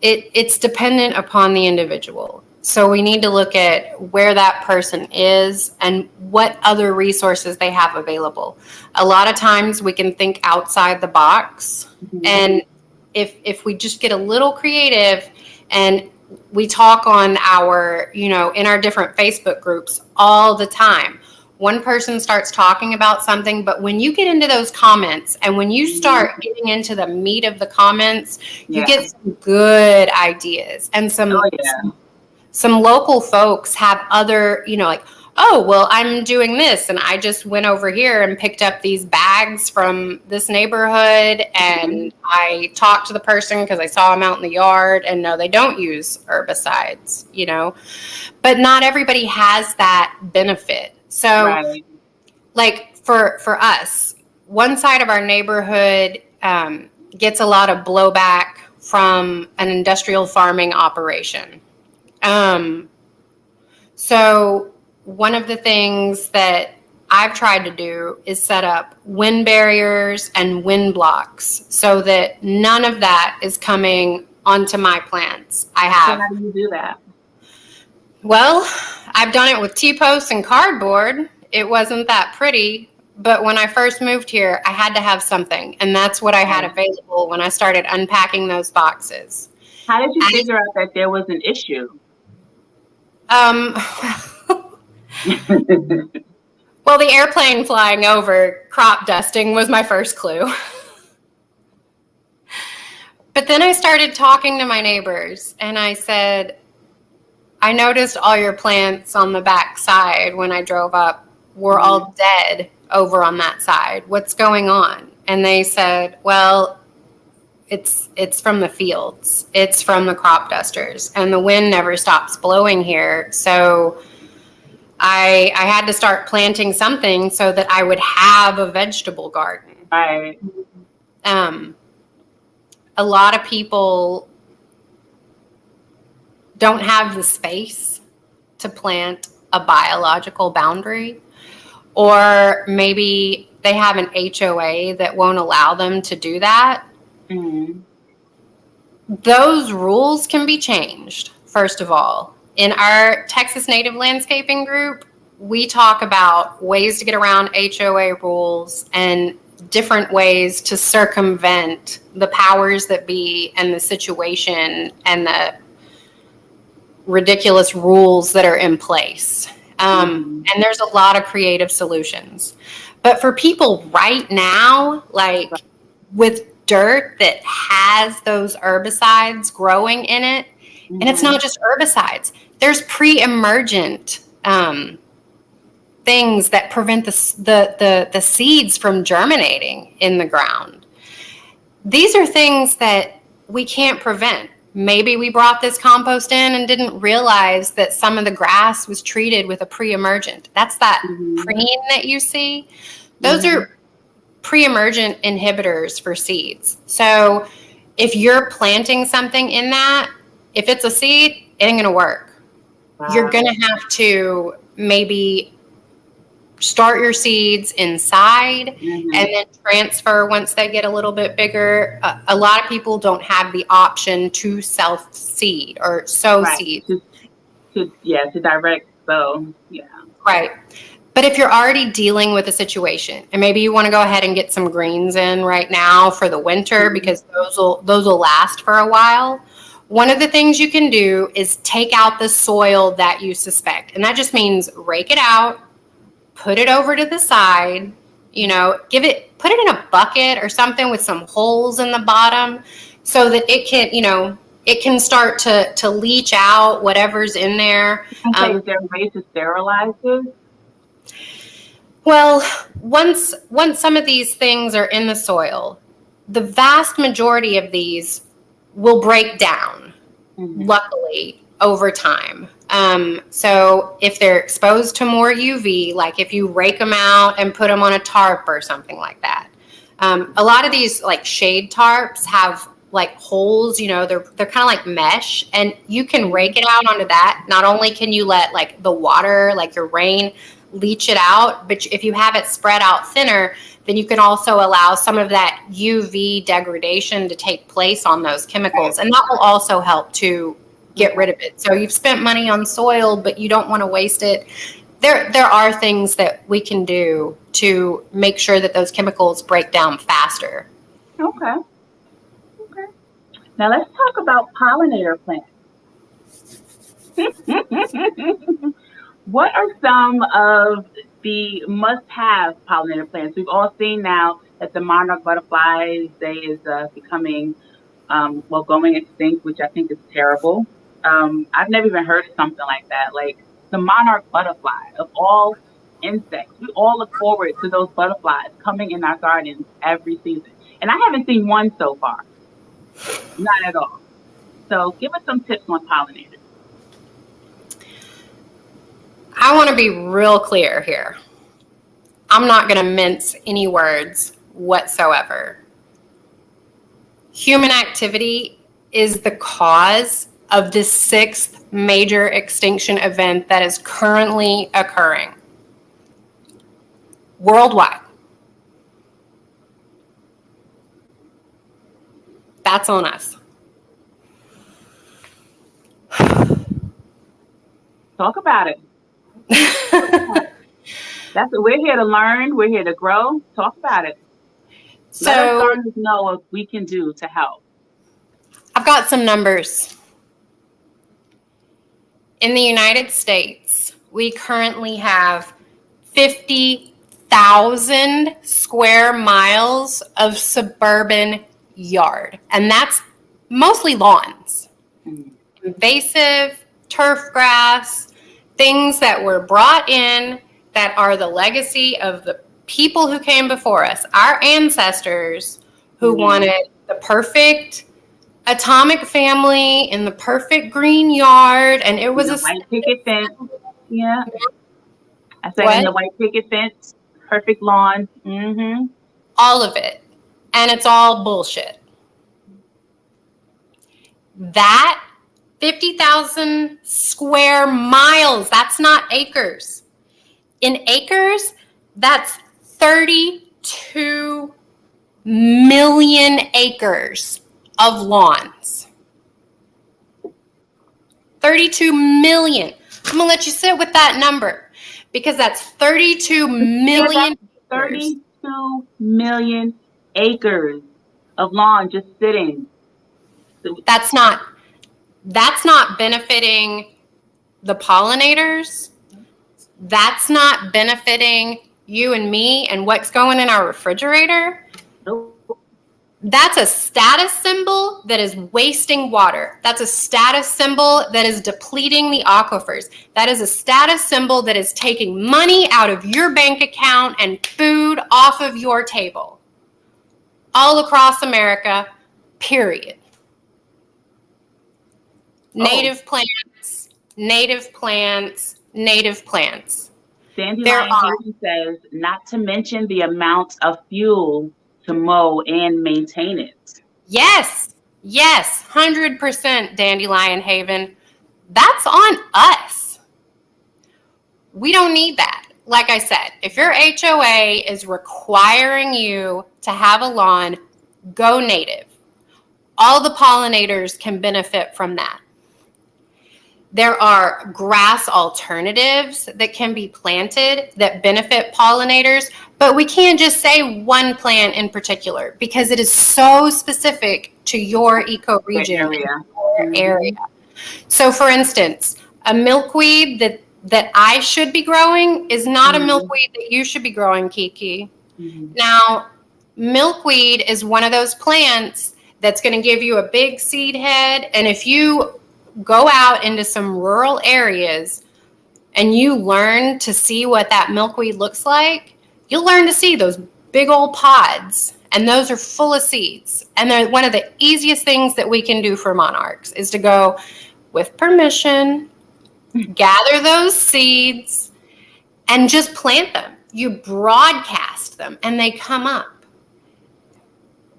It's dependent upon the individual. So we need to look at where that person is and what other resources they have available. A lot of times we can think outside the box. And if we just get a little creative and we talk on our, in our different Facebook groups all the time, one person starts talking about something, but when you get into those comments and when you start getting into the meat of the comments, you get some good ideas and some local folks have other, like, oh, well, I'm doing this. And I just went over here and picked up these bags from this neighborhood. And I talked to the person because I saw them out in the yard. And no, they don't use herbicides, But not everybody has that benefit. So, like for us, one side of our neighborhood gets a lot of blowback from an industrial farming operation. So one of the things that I've tried to do is set up wind barriers and wind blocks so that none of that is coming onto my plants. I have. So how do you do that? Well, I've done it with T-posts and cardboard. It wasn't that pretty, but when I first moved here, I had to have something, and that's what I had available when I started unpacking those boxes. How did you figure out that there was an issue? Well, the airplane flying over crop dusting was my first clue. But then I started talking to my neighbors and I said, I noticed all your plants on the back side when I drove up were all dead over on that side. What's going on? And they said, well, it's from the fields. It's from the crop dusters, and the wind never stops blowing here. So I had to start planting something so that I would have a vegetable garden. Right. A lot of people don't have the space to plant a biological boundary, or maybe they have an HOA that won't allow them to do that. Those rules can be changed, first of all. In our Texas Native Landscaping group, we talk about ways to get around HOA rules and different ways to circumvent the powers that be and the situation and the ridiculous rules that are in place. And there's a lot of creative solutions. But for people right now, like with dirt that has those herbicides growing in it, and it's not just herbicides, there's pre-emergent things that prevent the seeds from germinating in the ground. These are things that we can't prevent. Maybe we brought this compost in and didn't realize that some of the grass was treated with a pre-emergent. That's that preen that you see. Those are pre-emergent inhibitors for seeds. So if you're planting something in that, if it's a seed, it ain't going to work. Wow. You're going to have to maybe start your seeds inside and then transfer once they get a little bit bigger. A lot of people don't have the option to self-seed or sow seeds. To direct sow. Yeah. Right. But if you're already dealing with a situation and maybe you want to go ahead and get some greens in right now for the winter because those will last for a while, one of the things you can do is take out the soil that you suspect. And that just means rake it out, put it over to the side, put it in a bucket or something with some holes in the bottom so that it can start to leach out whatever's in there. Okay, is there a way to sterilize this? Well, once some of these things are in the soil, the vast majority of these will break down, luckily, over time. So if they're exposed to more UV, like if you rake them out and put them on a tarp or something like that. A lot of these like shade tarps have like holes, they're kind of like mesh, and you can rake it out onto that. Not only can you let like the water, like your rain, leach it out, but if you have it spread out thinner, then you can also allow some of that UV degradation to take place on those chemicals, and that will also help to get rid of it. So you've spent money on soil, but you don't want to waste it. There are things that we can do to make sure that those chemicals break down faster. Okay. Now let's talk about pollinator plants. What are some of the must-have pollinator plants? We've all seen now that the monarch butterfly is becoming, going extinct, which I think is terrible. I've never even heard of something like that. Like the monarch butterfly, of all insects, we all look forward to those butterflies coming in our gardens every season. And I haven't seen one so far. Not at all. So give us some tips on pollinators. I want to be real clear here. I'm not going to mince any words whatsoever. Human activity is the cause of the 6th major extinction event that is currently occurring worldwide. That's on us. Talk about it. That's what we're here to learn. We're here to grow. Talk about it. So let us learners know what we can do to help. I've got some numbers. In the United States, we currently have 50,000 square miles of suburban yard, and that's mostly lawns, invasive turf grass, things that were brought in that are the legacy of the people who came before us, our ancestors who wanted the perfect atomic family in the perfect green yard, and it was a white picket fence. Yeah, I said in the white picket fence, perfect lawn. All of it, and it's all bullshit. That 50,000 square miles, that's not acres. In acres, that's 32 million acres of lawns. 32 million. I'm going to let you sit with that number because that's 32 million. 32 million acres of lawn just sitting. That's not benefiting the pollinators. That's not benefiting you and me and what's going in our refrigerator. That's a status symbol that is wasting water. That's a status symbol that is depleting the aquifers. That is a status symbol that is taking money out of your bank account and food off of your table. All across America, period. Native plants, native plants, native plants. Dandelion Haven says, not to mention the amount of fuel to mow and maintain it. Yes, 100% Dandelion Haven. That's on us. We don't need that. like I said, if your HOA is requiring you to have a lawn, go native. All the pollinators can benefit from that. There are grass alternatives that can be planted that benefit pollinators, but we can't just say one plant in particular because it is so specific to your ecoregion, area. So for instance, a milkweed that I should be growing is not a milkweed that you should be growing, Kiki. Now, milkweed is one of those plants that's going to give you a big seed head, and if you go out into some rural areas and you learn to see what that milkweed looks like, you'll learn to see those big old pods, and those are full of seeds. And they're one of the easiest things that we can do for monarchs is to go with permission, gather those seeds, and just plant them. You broadcast them, and they come up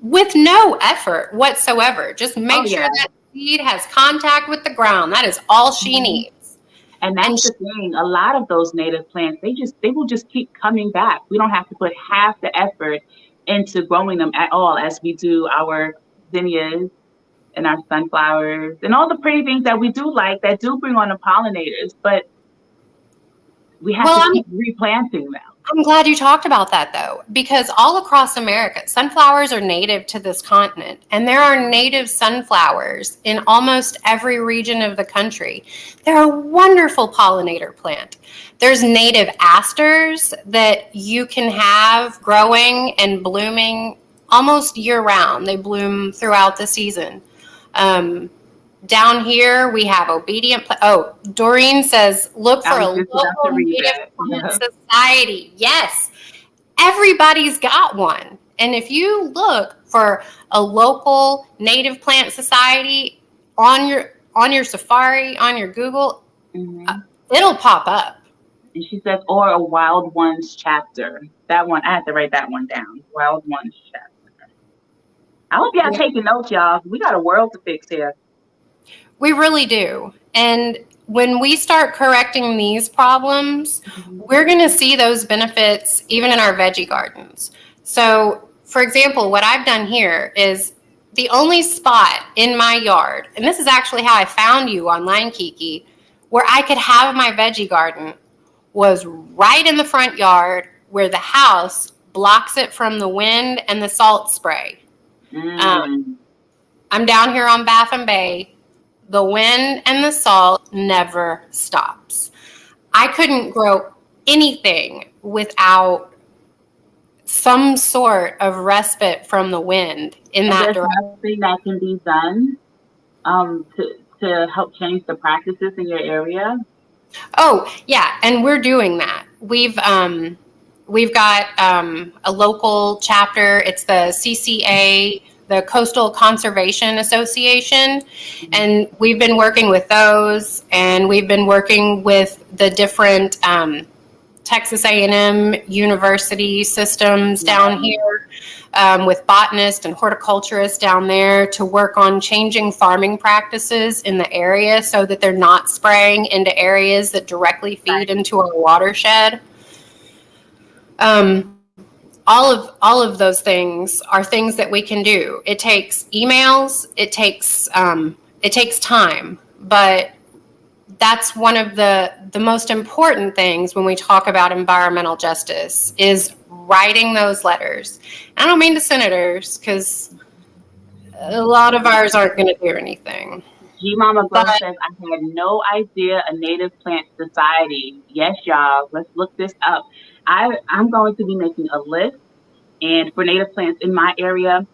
with no effort whatsoever. Just make sure that seed has contact with the ground. That is all she needs. And that's the thing. A lot of those native plants, they will just keep coming back. We don't have to put half the effort into growing them at all as we do our zinnias and our sunflowers and all the pretty things that we do like that do bring on the pollinators. But we have to keep replanting them. I'm glad you talked about that, though, because all across America, sunflowers are native to this continent, and there are native sunflowers in almost every region of the country. They're a wonderful pollinator plant. There's native asters that you can have growing and blooming almost year-round. They bloom throughout the season. Down here, we have obedient. Doreen says, look for a local native plant society. Yes, everybody's got one. And if you look for a local native plant society on your Safari, on your Google, it'll pop up. And she says, or a Wild Ones chapter. That one, I have to write that one down. Wild Ones chapter. I hope y'all taking notes, y'all. We got a world to fix here. We really do. And when we start correcting these problems, we're going to see those benefits even in our veggie gardens. So, for example, what I've done here is the only spot in my yard, and this is actually how I found you online, Kiki, where I could have my veggie garden was right in the front yard where the house blocks it from the wind and the salt spray. I'm down here on Baffin Bay. The wind and the salt never stops. I couldn't grow anything without some sort of respite from the wind in that direction. Something that can be done to help change the practices in your area? Oh, yeah, and we're doing that. We've got a local chapter. It's the CCA, the Coastal Conservation Association, and we've been working with those, and we've been working with the different Texas A&M university systems down here, with botanists and horticulturists down there to work on changing farming practices in the area so that they're not spraying into areas that directly feed into our watershed. All of those things are things that we can do. It takes emails, it takes time, but that's one of the most important things when we talk about environmental justice is writing those letters. I don't mean to senators, because a lot of ours aren't going to do anything. G Mama Glow says, I had no idea a native plant society. Yes, y'all, let's look this up. I'm going to be making a list, and for native plants in my area,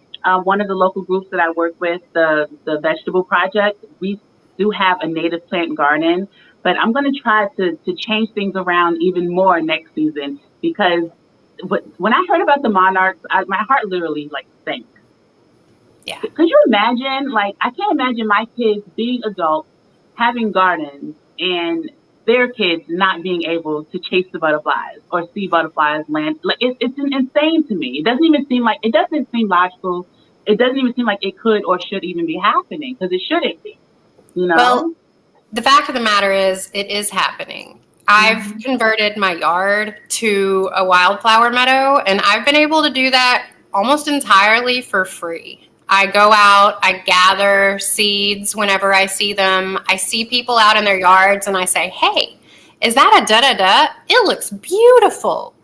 one of the local groups that I work with, the Vegetable Project, we do have a native plant garden, but I'm going to try to change things around even more next season, because when I heard about the monarchs, my heart literally sank. Yeah. Could you imagine? I can't imagine my kids being adults, having gardens, and their kids not being able to chase the butterflies or see butterflies land. It's insane to me. It doesn't seem logical. It doesn't even seem like it could or should even be happening, because it shouldn't be. Well, the fact of the matter is, it is happening. I've converted my yard to a wildflower meadow, and I've been able to do that almost entirely for free. I go out, I gather seeds whenever I see them. I see people out in their yards and I say, hey, is that a da-da-da? It looks beautiful.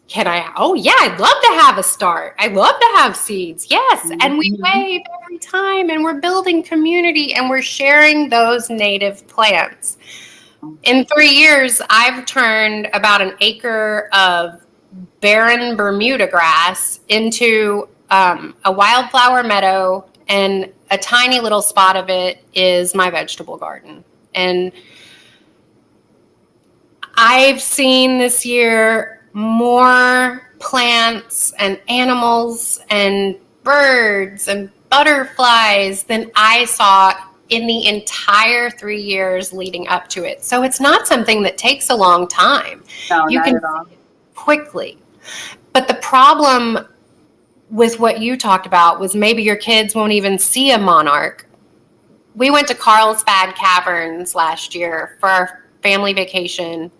Can I? Oh, yeah, I'd love to have a start. I'd love to have seeds. Yes. And we wave every time, and we're building community, and we're sharing those native plants. In 3 years, I've turned about an acre of barren Bermuda grass into a wildflower meadow, and a tiny little spot of it is my vegetable garden. And I've seen this year more plants and animals and birds and butterflies than I saw in the entire 3 years leading up to it. So it's not something that takes a long time. No, you not can at all. see it quickly. But the problem with what you talked about was maybe your kids won't even see a monarch. We went to Carlsbad Caverns last year for our family vacation.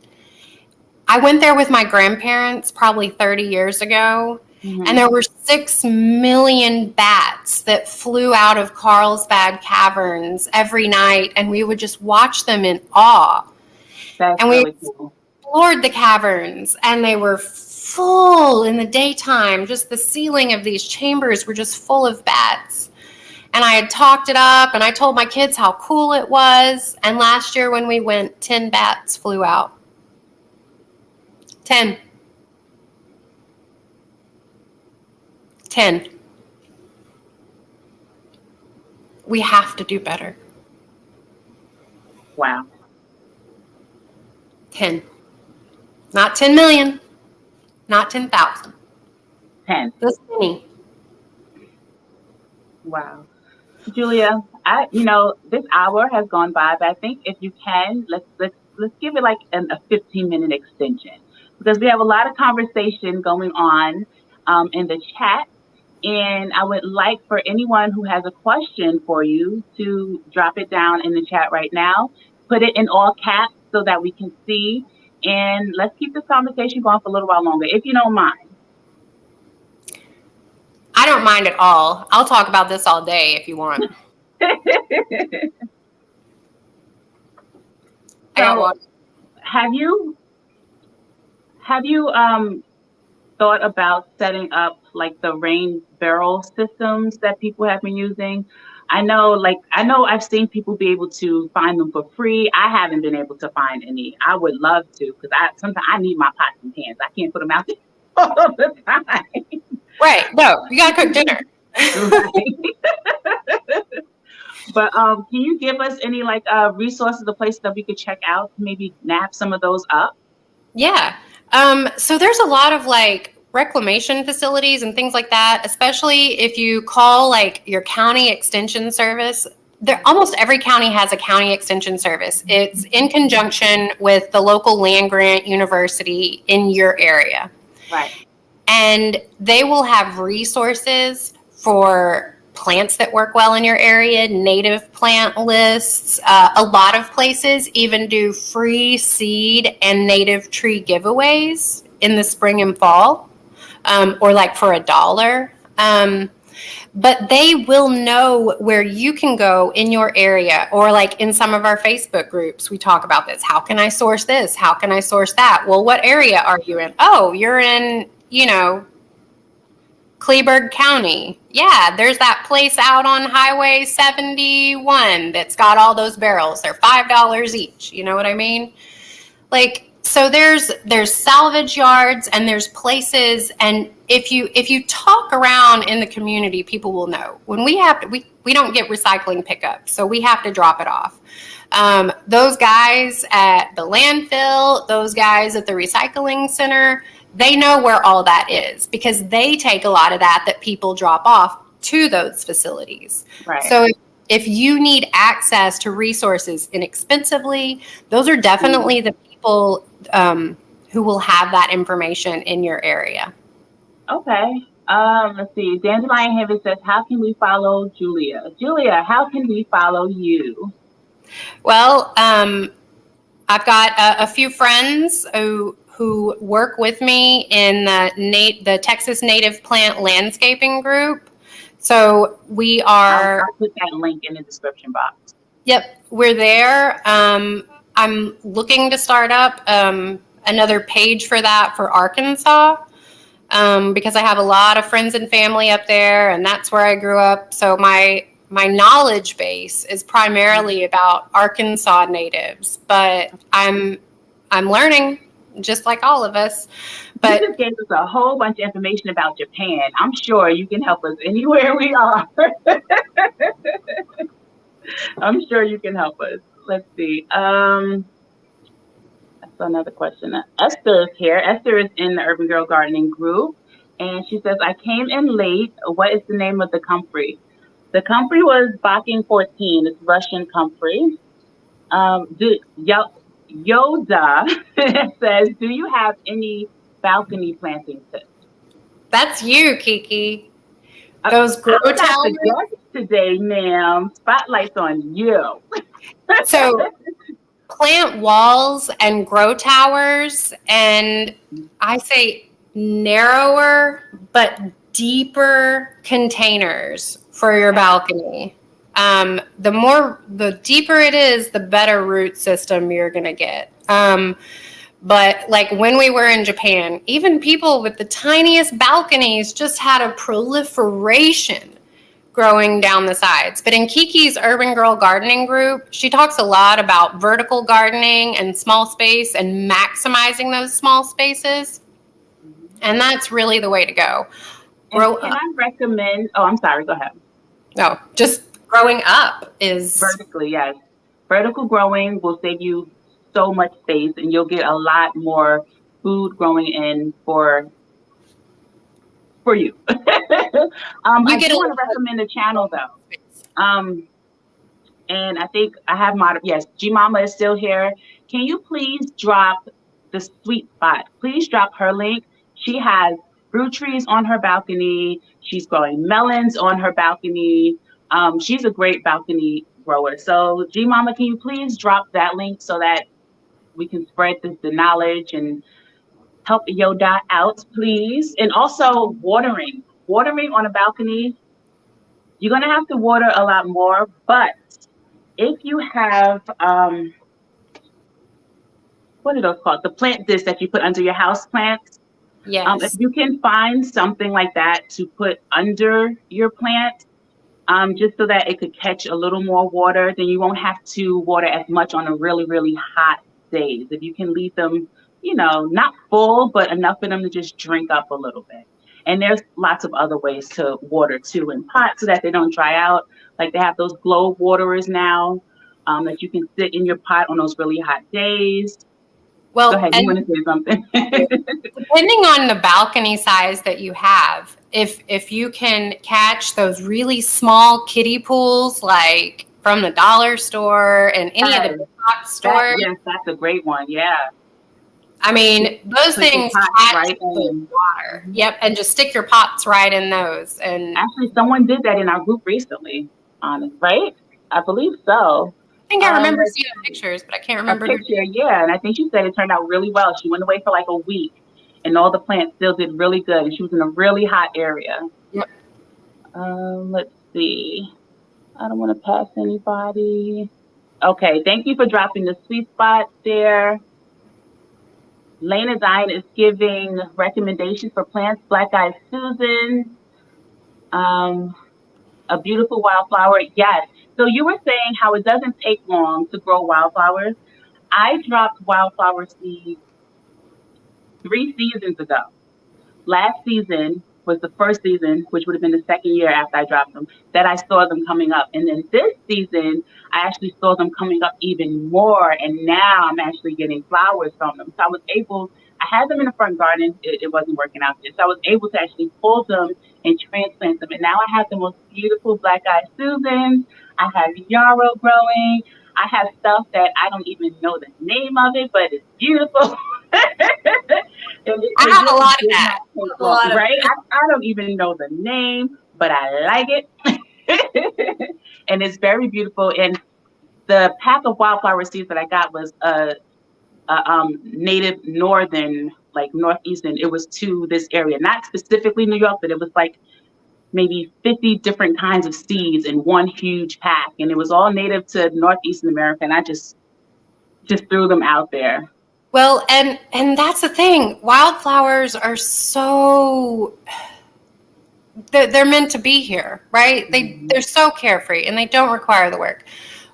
I went there with my grandparents probably 30 years ago, and there were 6 million bats that flew out of Carlsbad Caverns every night, and we would just watch them in awe. That's and really we cool. explored the caverns, and they were full in the daytime. Just the ceiling of these chambers were just full of bats. And I had talked it up, and I told my kids how cool it was. And last year when we went, 10 bats flew out. 10. We have to do better. Wow. 10. Not 10 million. Not 10,000. 10. This many. Wow. Julia, this hour has gone by, but I think if you can, let's give it like a 15-minute extension, because we have a lot of conversation going on in the chat, and I would like for anyone who has a question for you to drop it down in the chat right now. Put it in all caps so that we can see, and let's keep this conversation going for a little while longer, if you don't mind. I don't mind at all. I'll talk about this all day if you want. So, have you thought about setting up like the rain barrel systems that people have been using? I know I've seen people be able to find them for free. I haven't been able to find any. I would love to, because sometimes I need my pots and pans. I can't put them out there all the time. Right. No, you got to cook dinner. But can you give us any resources or places that we could check out, maybe nab some of those up? Yeah. So there's a lot of reclamation facilities and things like that, especially if you call your county extension service. Almost every county has a county extension service. It's in conjunction with the local land grant university in your area. Right. And they will have resources for plants that work well in your area, native plant lists. A lot of places even do free seed and native tree giveaways in the spring and fall, or for $1. But they will know where you can go in your area, or in some of our Facebook groups, we talk about this. How can I source this? How can I source that? Well, what area are you in? Oh, you're in, Kleberg County. Yeah, there's that place out on Highway 71 that's got all those barrels. They're $5 each. You know what I mean? So there's salvage yards, and there's places, and if you talk around in the community, people will know. When we don't get recycling pickup, so we have to drop it off. Those guys at the landfill, those guys at the recycling center, they know where all that is, because they take a lot of that people drop off to those facilities. Right. So if you need access to resources inexpensively, those are definitely the people who will have that information in your area. Okay. Let's see. Dandelion Heaven says, how can we follow Julia? Julia, how can we follow you? Well, I've got a few friends who work with me in the Texas Native Plant Landscaping Group. So we are. I'll put that link in the description box. Yep, we're there. I'm looking to start up another page for that for Arkansas because I have a lot of friends and family up there, and that's where I grew up. So my knowledge base is primarily about Arkansas natives, but I'm learning just like all of us. But you just gave us a whole bunch of information about Japan. I'm sure you can help us anywhere we are. I'm sure you can help us. Let's see. That's another question. Esther is here. Esther is in the Urban Girl Gardening group, and she says, I came in late. What is the name of the Comfrey? The Comfrey was Baking 14. It's Russian Comfrey. Yoda says, do you have any balcony planting tips? that's you, Kiki. Those grow towers today, ma'am. Spotlight's on you. So plant walls and grow towers, and I say narrower but deeper containers for your balcony. The deeper it is, the better root system you're going to get. But like when we were in Japan, even people with the tiniest balconies just had a proliferation growing down the sides. But in Kiki's Urban Girl Gardening group, she talks a lot about vertical gardening and small space and maximizing those small spaces. And that's really the way to go. I recommend, I'm sorry, go ahead. No, just growing up is vertically, yes. Vertical growing will save you so much space, and you'll get a lot more food growing in for you. I do want to recommend a channel though. And I think I have yes, G Mama is still here. Can you please drop the sweet spot? Please drop her link. She has fruit trees on her balcony. She's growing melons on her balcony. She's a great balcony grower. So G Mama, can you please drop that link so that we can spread the knowledge and help Yoda out, please? And also watering on a balcony. You're going to have to water a lot more, but if you have, what are those called? The plant discs that you put under your house plants. Yes. If you can find something like that to put under your plant, just so that it could catch a little more water, then you won't have to water as much on a really, really hot days. If you can leave them, not full, but enough for them to just drink up a little bit. And there's lots of other ways to water too in pots so that they don't dry out. Like they have those globe waterers now that you can sit in your pot on those really hot days. Well, go ahead, you want to say something? Depending on the balcony size that you have, if you can catch those really small kiddie pools, like from the dollar store and any of the box stores. Yes, that's a great one. Yeah. I mean, those things catch the water. Yep, and just stick your pots right in those. And actually, someone did that in our group recently, right? I believe so. I think I remember seeing pictures, but I can't remember. A picture, yeah, and I think she said it turned out really well. She went away for like a week, and all the plants still did really good, and she was in a really hot area. Yep. Let's see. I don't want to pass anybody. Okay, thank you for dropping the sweet spot there. Lena Dine is giving recommendations for plants. Black Eyed Susan, a beautiful wildflower. Yes. So you were saying how it doesn't take long to grow wildflowers. I dropped wildflower seeds 3 seasons ago. Last season was the first season, which would have been the second year after I dropped them, that I saw them coming up. And then this season, I actually saw them coming up even more. And now I'm actually getting flowers from them. So I had them in the front garden. It wasn't working out there. So I was able to actually pull them and transplant them. And now I have the most beautiful Black Eyed Susans. I have yarrow growing. I have stuff that I don't even know the name of it, but it's beautiful. I have a lot of that. Right? I don't even know the name, but I like it. And it's very beautiful. And the pack of wildflower seeds that I got was native northern, like northeastern. It was to this area, not specifically New York, but it was like maybe 50 different kinds of seeds in one huge pack, and it was all native to northeastern America. And I just threw them out there. Well, and that's the thing. Wildflowers are so they're meant to be here, right? They're so carefree and they don't require the work.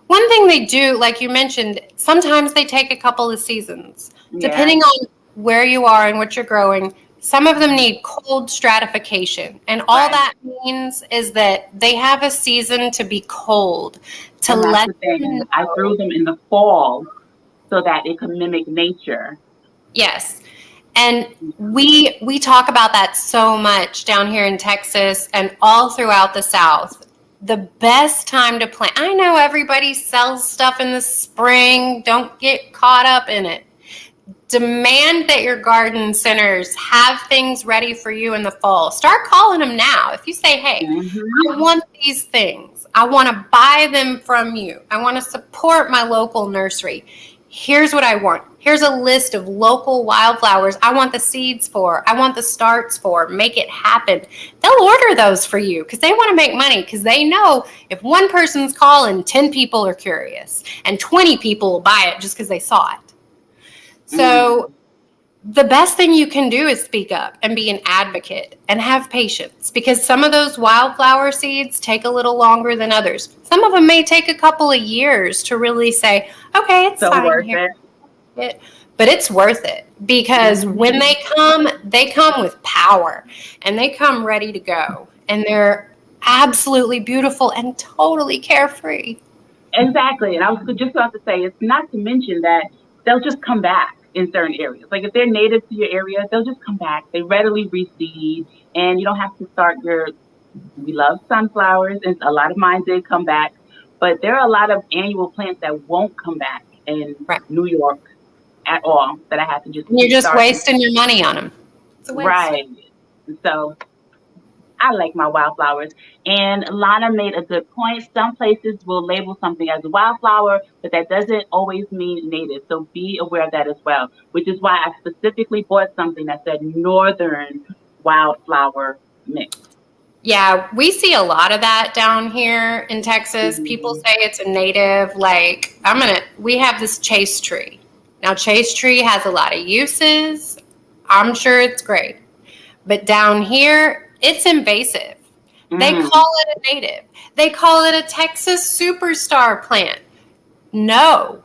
One thing they do, like you mentioned, sometimes they take a couple of seasons, depending on where you are and what you're growing. Some of them need cold stratification, and all that means is that they have a season to be cold to let them know. I threw them in the fall so that it could mimic nature. Yes. And we talk about that so much down here in Texas and all throughout the South. The best time to plant. I know everybody sells stuff in the spring. Don't get caught up in it. Demand that your garden centers have things ready for you in the fall. Start calling them now. If you say, hey, I want these things. I want to buy them from you. I want to support my local nursery. Here's what I want. Here's a list of local wildflowers I want the seeds for. I want the starts for. Make it happen. They'll order those for you because they want to make money, because they know if one person's calling, 10 people are curious and 20 people will buy it just because they saw it. So the best thing you can do is speak up and be an advocate and have patience, because some of those wildflower seeds take a little longer than others. Some of them may take a couple of years to really say, okay, it's so fine here. But it's worth it, because when they come with power and they come ready to go, and they're absolutely beautiful and totally carefree. Exactly. And I was just about to say, it's not to mention that they'll just come back in certain areas. Like if they're native to your area, they'll just come back. They readily reseed, and you don't have to start we love sunflowers, and a lot of mine did come back, but there are a lot of annual plants that won't come back in New York at all, that I have to just... You're just wasting your money on them. It's a waste. Right. So I like my wildflowers. And Lana made a good point. Some places will label something as a wildflower, but that doesn't always mean native. So be aware of that as well, which is why I specifically bought something that said Northern Wildflower Mix. Yeah, we see a lot of that down here in Texas. People say it's a native. Like, we have this chase tree. Now, chase tree has a lot of uses. I'm sure it's great. But down here, it's invasive. They call it a native. They call it a Texas superstar plant. No.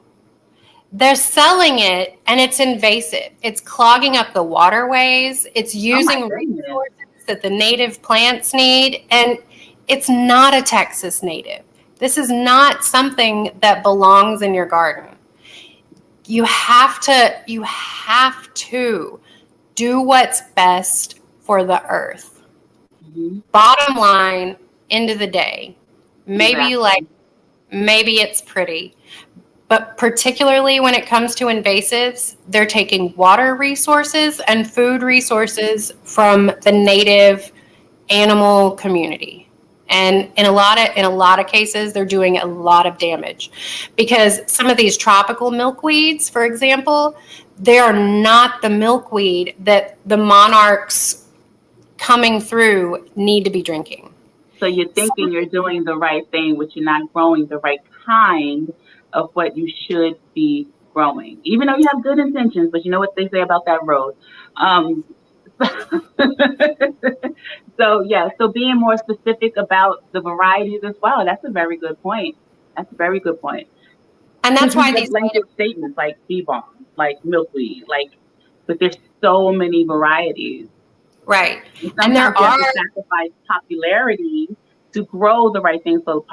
They're selling it, and it's invasive. It's clogging up the waterways. It's using resources that the native plants need, and it's not a Texas native. This is not something that belongs in your garden. You have to do what's best for the earth. Bottom line, end of the day, maybe you like, maybe it's pretty, but particularly when it comes to invasives, they're taking water resources and food resources from the native animal community. And in a lot of cases, they're doing a lot of damage, because some of these tropical milkweeds, for example, they are not the milkweed that the monarchs coming through need to be drinking. So you're thinking you're doing the right thing, but you're not growing the right kind of what you should be growing, even though you have good intentions. But you know what they say about that road. So being more specific about the varieties as well. That's a very good point. And that's why these blanket statements like bee balm, like milkweed, but there's so many varieties. Right. And there are sacrifice popularity to grow the right thing for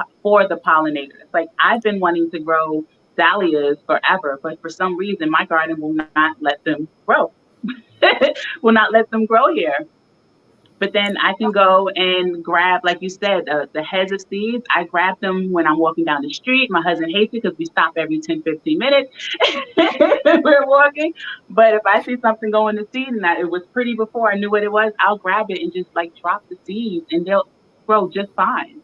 the pollinators. Like I've been wanting to grow dahlias forever, but for some reason my garden will not let them grow. Will not let them grow here. But then I can go and grab, like you said, the heads of seeds. I grab them when I'm walking down the street. My husband hates it because we stop every 10, 15 minutes. We're walking. But if I see something going to seed and it was pretty before I knew what it was, I'll grab it and just drop the seeds, and they'll grow just fine.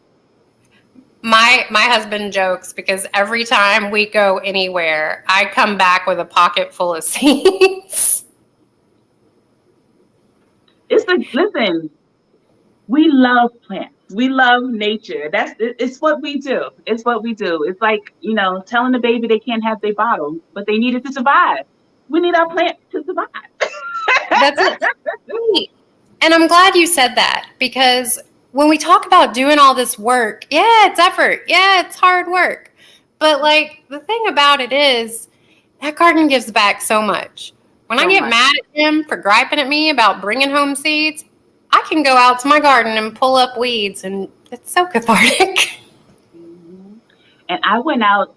My husband jokes because every time we go anywhere, I come back with a pocket full of seeds. Listen, we love plants. We love nature. It's what we do. It's what we do. It's like, telling the baby they can't have their bottle, but they need it to survive. We need our plants to survive. That's it. And I'm glad you said that, because when we talk about doing all this work, yeah, it's effort. Yeah, it's hard work. But like the thing about it is that garden gives back so much. When I get mad at him for griping at me about bringing home seeds, I can go out to my garden and pull up weeds, and it's so cathartic. Mm-hmm. And I went out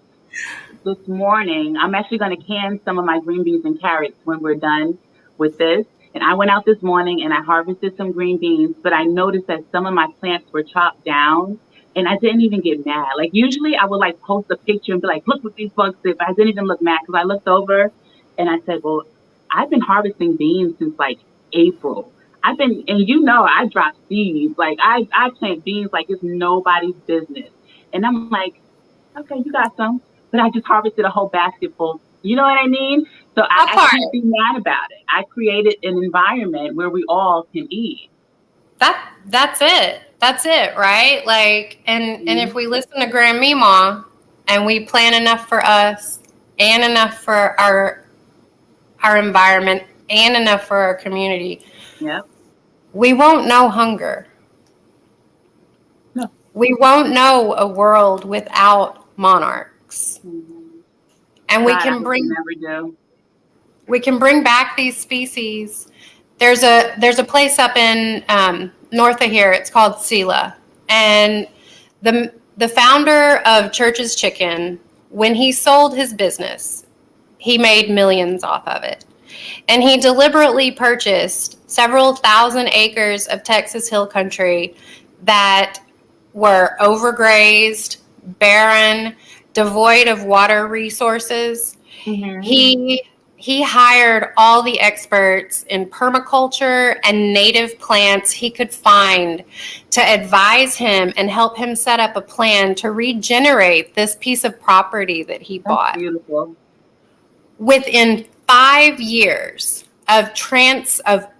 this morning. I'm actually going to can some of my green beans and carrots when we're done with this. And I went out this morning and I harvested some green beans, but I noticed that some of my plants were chopped down, and I didn't even get mad. Like usually I would like post a picture and be like, look what these bugs did, but I didn't even look mad because I looked over and I said, well, I've been harvesting beans since like April. And I drop seeds. Like I plant beans like it's nobody's business. And I'm like, okay, you got some, but I just harvested a whole basket full. You know what I mean? So I can't be mad about it. I created an environment where we all can eat. That's it. That's it, right? Like, and if we listen to Grandmama and we plan enough for us and enough for our environment and enough for our community, we won't know hunger. No. We won't know a world without monarchs. Mm-hmm. And we can bring back these species. There's a place up in north of here. It's called Sela, and the founder of Church's Chicken, when he sold his business, he made millions off of it, and he deliberately purchased several thousand acres of Texas hill country that were overgrazed, barren, devoid of water resources. Mm-hmm. He hired all the experts in permaculture and native plants he could find to advise him and help him set up a plan to regenerate this piece of property that he bought. That's beautiful. Within 5 years of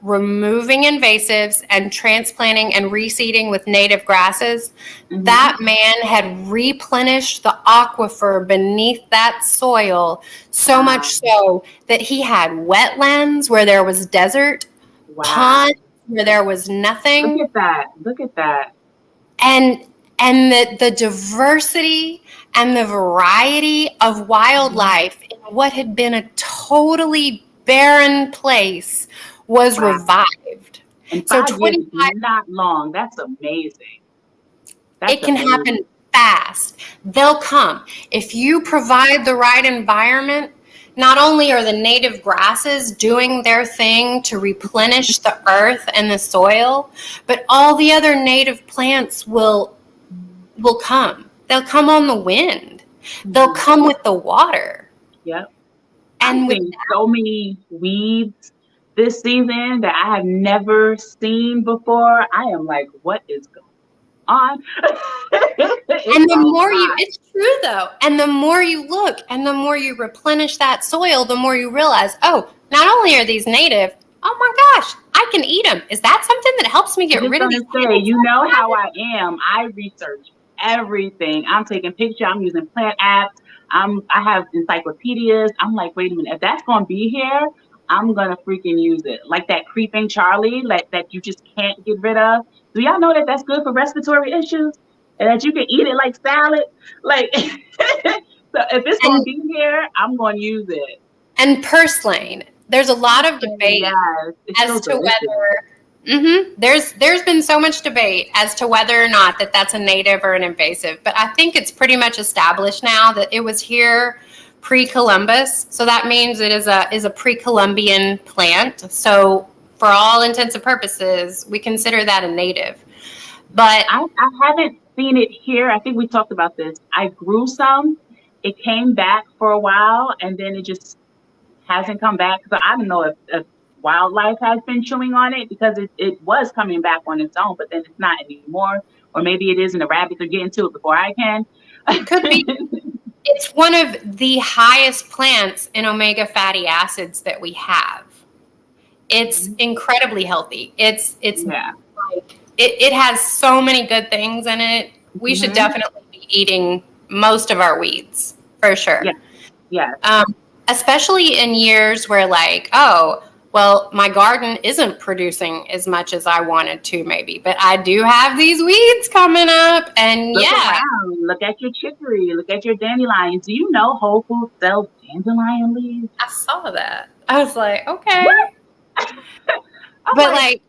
removing invasives and transplanting and reseeding with native grasses, that man had replenished the aquifer beneath that soil so much so that he had wetlands where there was desert, ponds where there was nothing. Look at that. And the diversity and the variety of wildlife in what had been a totally barren place was revived. And so 25 years, not long. That's amazing. It can happen fast. They'll come. If you provide the right environment, not only are the native grasses doing their thing to replenish the earth and the soil, but all the other native plants will come. They'll come on the wind. They'll come with the water. Yep. And with so many weeds this season that I have never seen before. I am like, what is going on? And the more it's true though. And the more you look and the more you replenish that soil, the more you realize, oh, not only are these native, oh my gosh, I can eat them. Is that something that helps me get rid of these? You know how I am. I research everything. I'm taking pictures. I'm using plant apps. I have encyclopedias. I'm like, wait a minute, if that's going to be here, I'm going to freaking use it. Like that creeping Charlie that you just can't get rid of. Do y'all know that that's good for respiratory issues? And that you can eat it like salad? Like, so if it's going to be here, I'm going to use it. And purslane. There's a lot of debate as to whether... There's been so much debate as to whether or not that's a native or an invasive, but I think it's pretty much established now that it was here pre-Columbus. So that means it is a pre-Columbian plant. So for all intents and purposes, we consider that a native. But I haven't seen it here. I think we talked about this. I grew some. It came back for a while, and then it just hasn't come back. So I don't know if wildlife has been chewing on it because it was coming back on its own, but then it's not anymore. Or maybe it is and the rabbits are getting to it before I can. Could be. It's one of the highest plants in omega fatty acids that we have. It's incredibly healthy. It's like it has so many good things in it. We should definitely be eating most of our weeds for sure. Yeah. Especially in years where like, oh, well, my garden isn't producing as much as I wanted to maybe, but I do have these weeds coming up and Look around. Look at your chicory. Look at your dandelions. Do you know Whole Foods sells dandelion leaves? I saw that. I was like, okay. But like,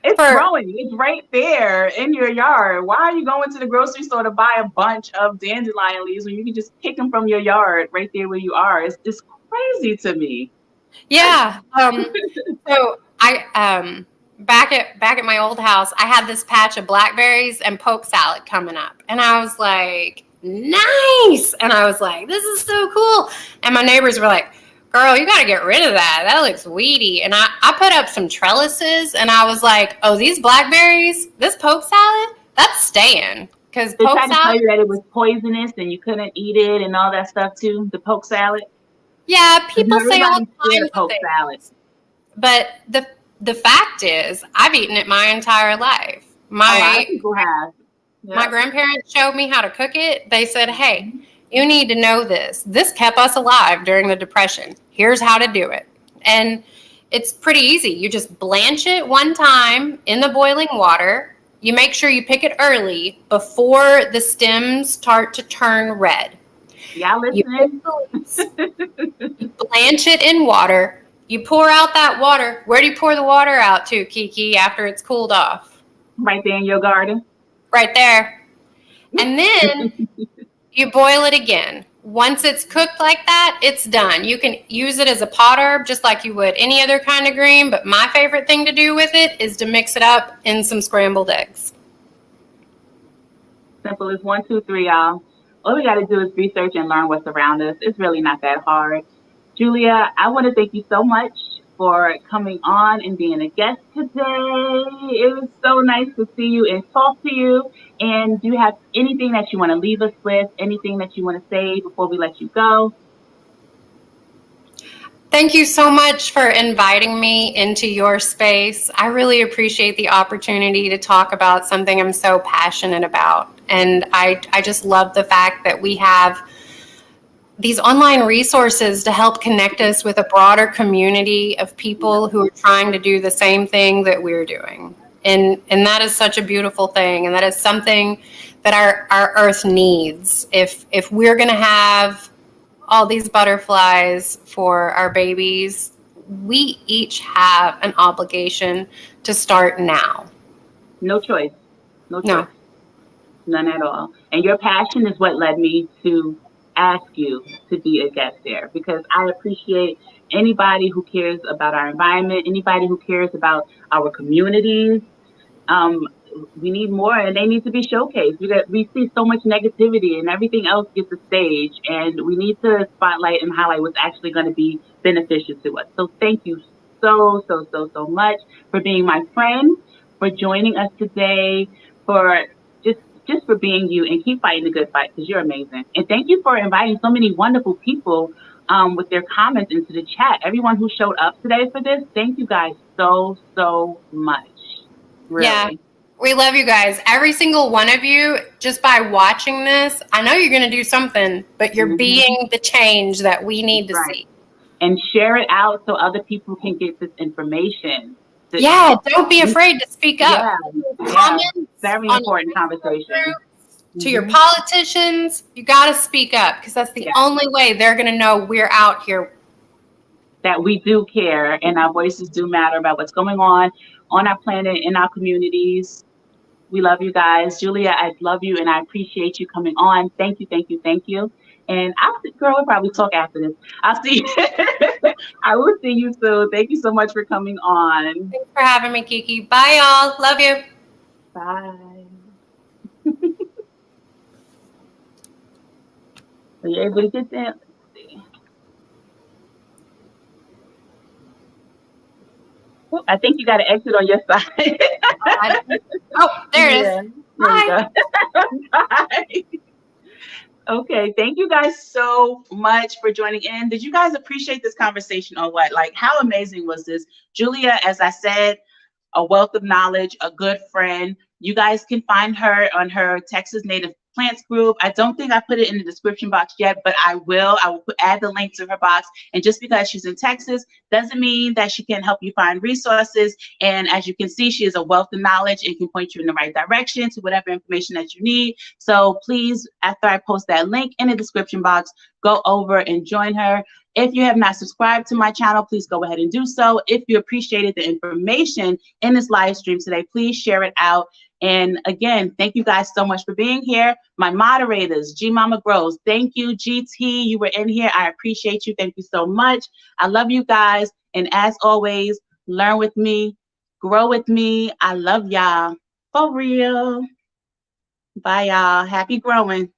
it's growing. It's right there in your yard. Why are you going to the grocery store to buy a bunch of dandelion leaves when you can just pick them from your yard right there where you are? It's just crazy to me. Yeah. So I back at my old house, I had this patch of blackberries and poke salad coming up, and I was like, nice. And I was like, this is so cool. And my neighbors were like, girl, you got to get rid of that. That looks weedy. And I put up some trellises, and I was like, oh, these blackberries, this poke salad, that's staying. Because they tried to tell you that it was poisonous and you couldn't eat it and all that stuff too. The poke salad. Yeah, people say all the time poke salad. But the fact is, I've eaten it my entire life. A lot of people have. Yep. My grandparents showed me how to cook it. They said, hey, you need to know this. This kept us alive during the Depression. Here's how to do it. And it's pretty easy. You just blanch it one time in the boiling water. You make sure you pick it early before the stems start to turn red. Y'all listening? You blanch it in water. You pour out that water. Where do you pour the water out to, Kiki, after it's cooled off? Right there in your garden. Right there. And then you boil it again. Once it's cooked like that, it's done. You can use it as a pot herb just like you would any other kind of green, but my favorite thing to do with it is to mix it up in some scrambled eggs. Simple as 1, 2, 3, y'all. All we got to do is research and learn what's around us. It's really not that hard. Julia, I want to thank you so much for coming on and being a guest today. It was so nice to see you and talk to you. And do you have anything that you want to leave us with? Anything that you want to say before we let you go? Thank you so much for inviting me into your space. I really appreciate the opportunity to talk about something I'm so passionate about. And I just love the fact that we have these online resources to help connect us with a broader community of people who are trying to do the same thing that we're doing. And that is such a beautiful thing. And that is something that our earth needs. If we're going to have all these butterflies for our babies, we each have an obligation to start now. No choice. No choice. None at all. And your passion is what led me to ask you to be a guest there, because I appreciate anybody who cares about our environment, anybody who cares about our communities. We need more, and they need to be showcased. We see so much negativity, and everything else gets a stage, and we need to spotlight and highlight what's actually going to be beneficial to us. So thank you so much for being my friend, for joining us today, for just for being you, and keep fighting the good fight, because you're amazing. And thank you for inviting so many wonderful people with their comments into the chat. Everyone who showed up today for this, thank you guys so much. Really. Yeah, we love you guys. Every single one of you, just by watching this, I know you're going to do something, but you're being the change that we need to see. And share it out so other people can get this information. Yeah, don't be afraid to speak up. Yeah. Very important conversation. To your politicians, you got to speak up, because that's the only way they're going to know we're out here. That we do care, and our voices do matter about what's going on our planet, in our communities. We love you guys. Julia, I love you, and I appreciate you coming on. Thank you. And we'll probably talk after this. I'll see you. I will see you soon. Thank you so much for coming on. Thanks for having me, Kiki. Bye, y'all. Love you. Bye. Are you able to get that? Let's see. Oh, I think you got to exit on your side. Oh, there it is. Yeah, there you Bye. go. Bye. Okay, thank you guys so much for joining in. Did you guys appreciate this conversation or what? Like, how amazing was this? Julia, as I said, a wealth of knowledge, a good friend. You guys can find her on her Texas Native Plants group. I don't think I put it in the description box yet, but I will. I will add the link to her box. And just because she's in Texas doesn't mean that she can help you find resources. And as you can see, she is a wealth of knowledge and can point you in the right direction to whatever information that you need. So please, after I post that link in the description box, go over and join her. If you have not subscribed to my channel, please go ahead and do so. If you appreciated the information in this live stream today, please share it out. And again, thank you guys so much for being here. My moderators, G Mama Grows, thank you. GT, you were in here. I appreciate you. Thank you so much. I love you guys. And as always, learn with me, grow with me. I love y'all. For real. Bye, y'all. Happy growing.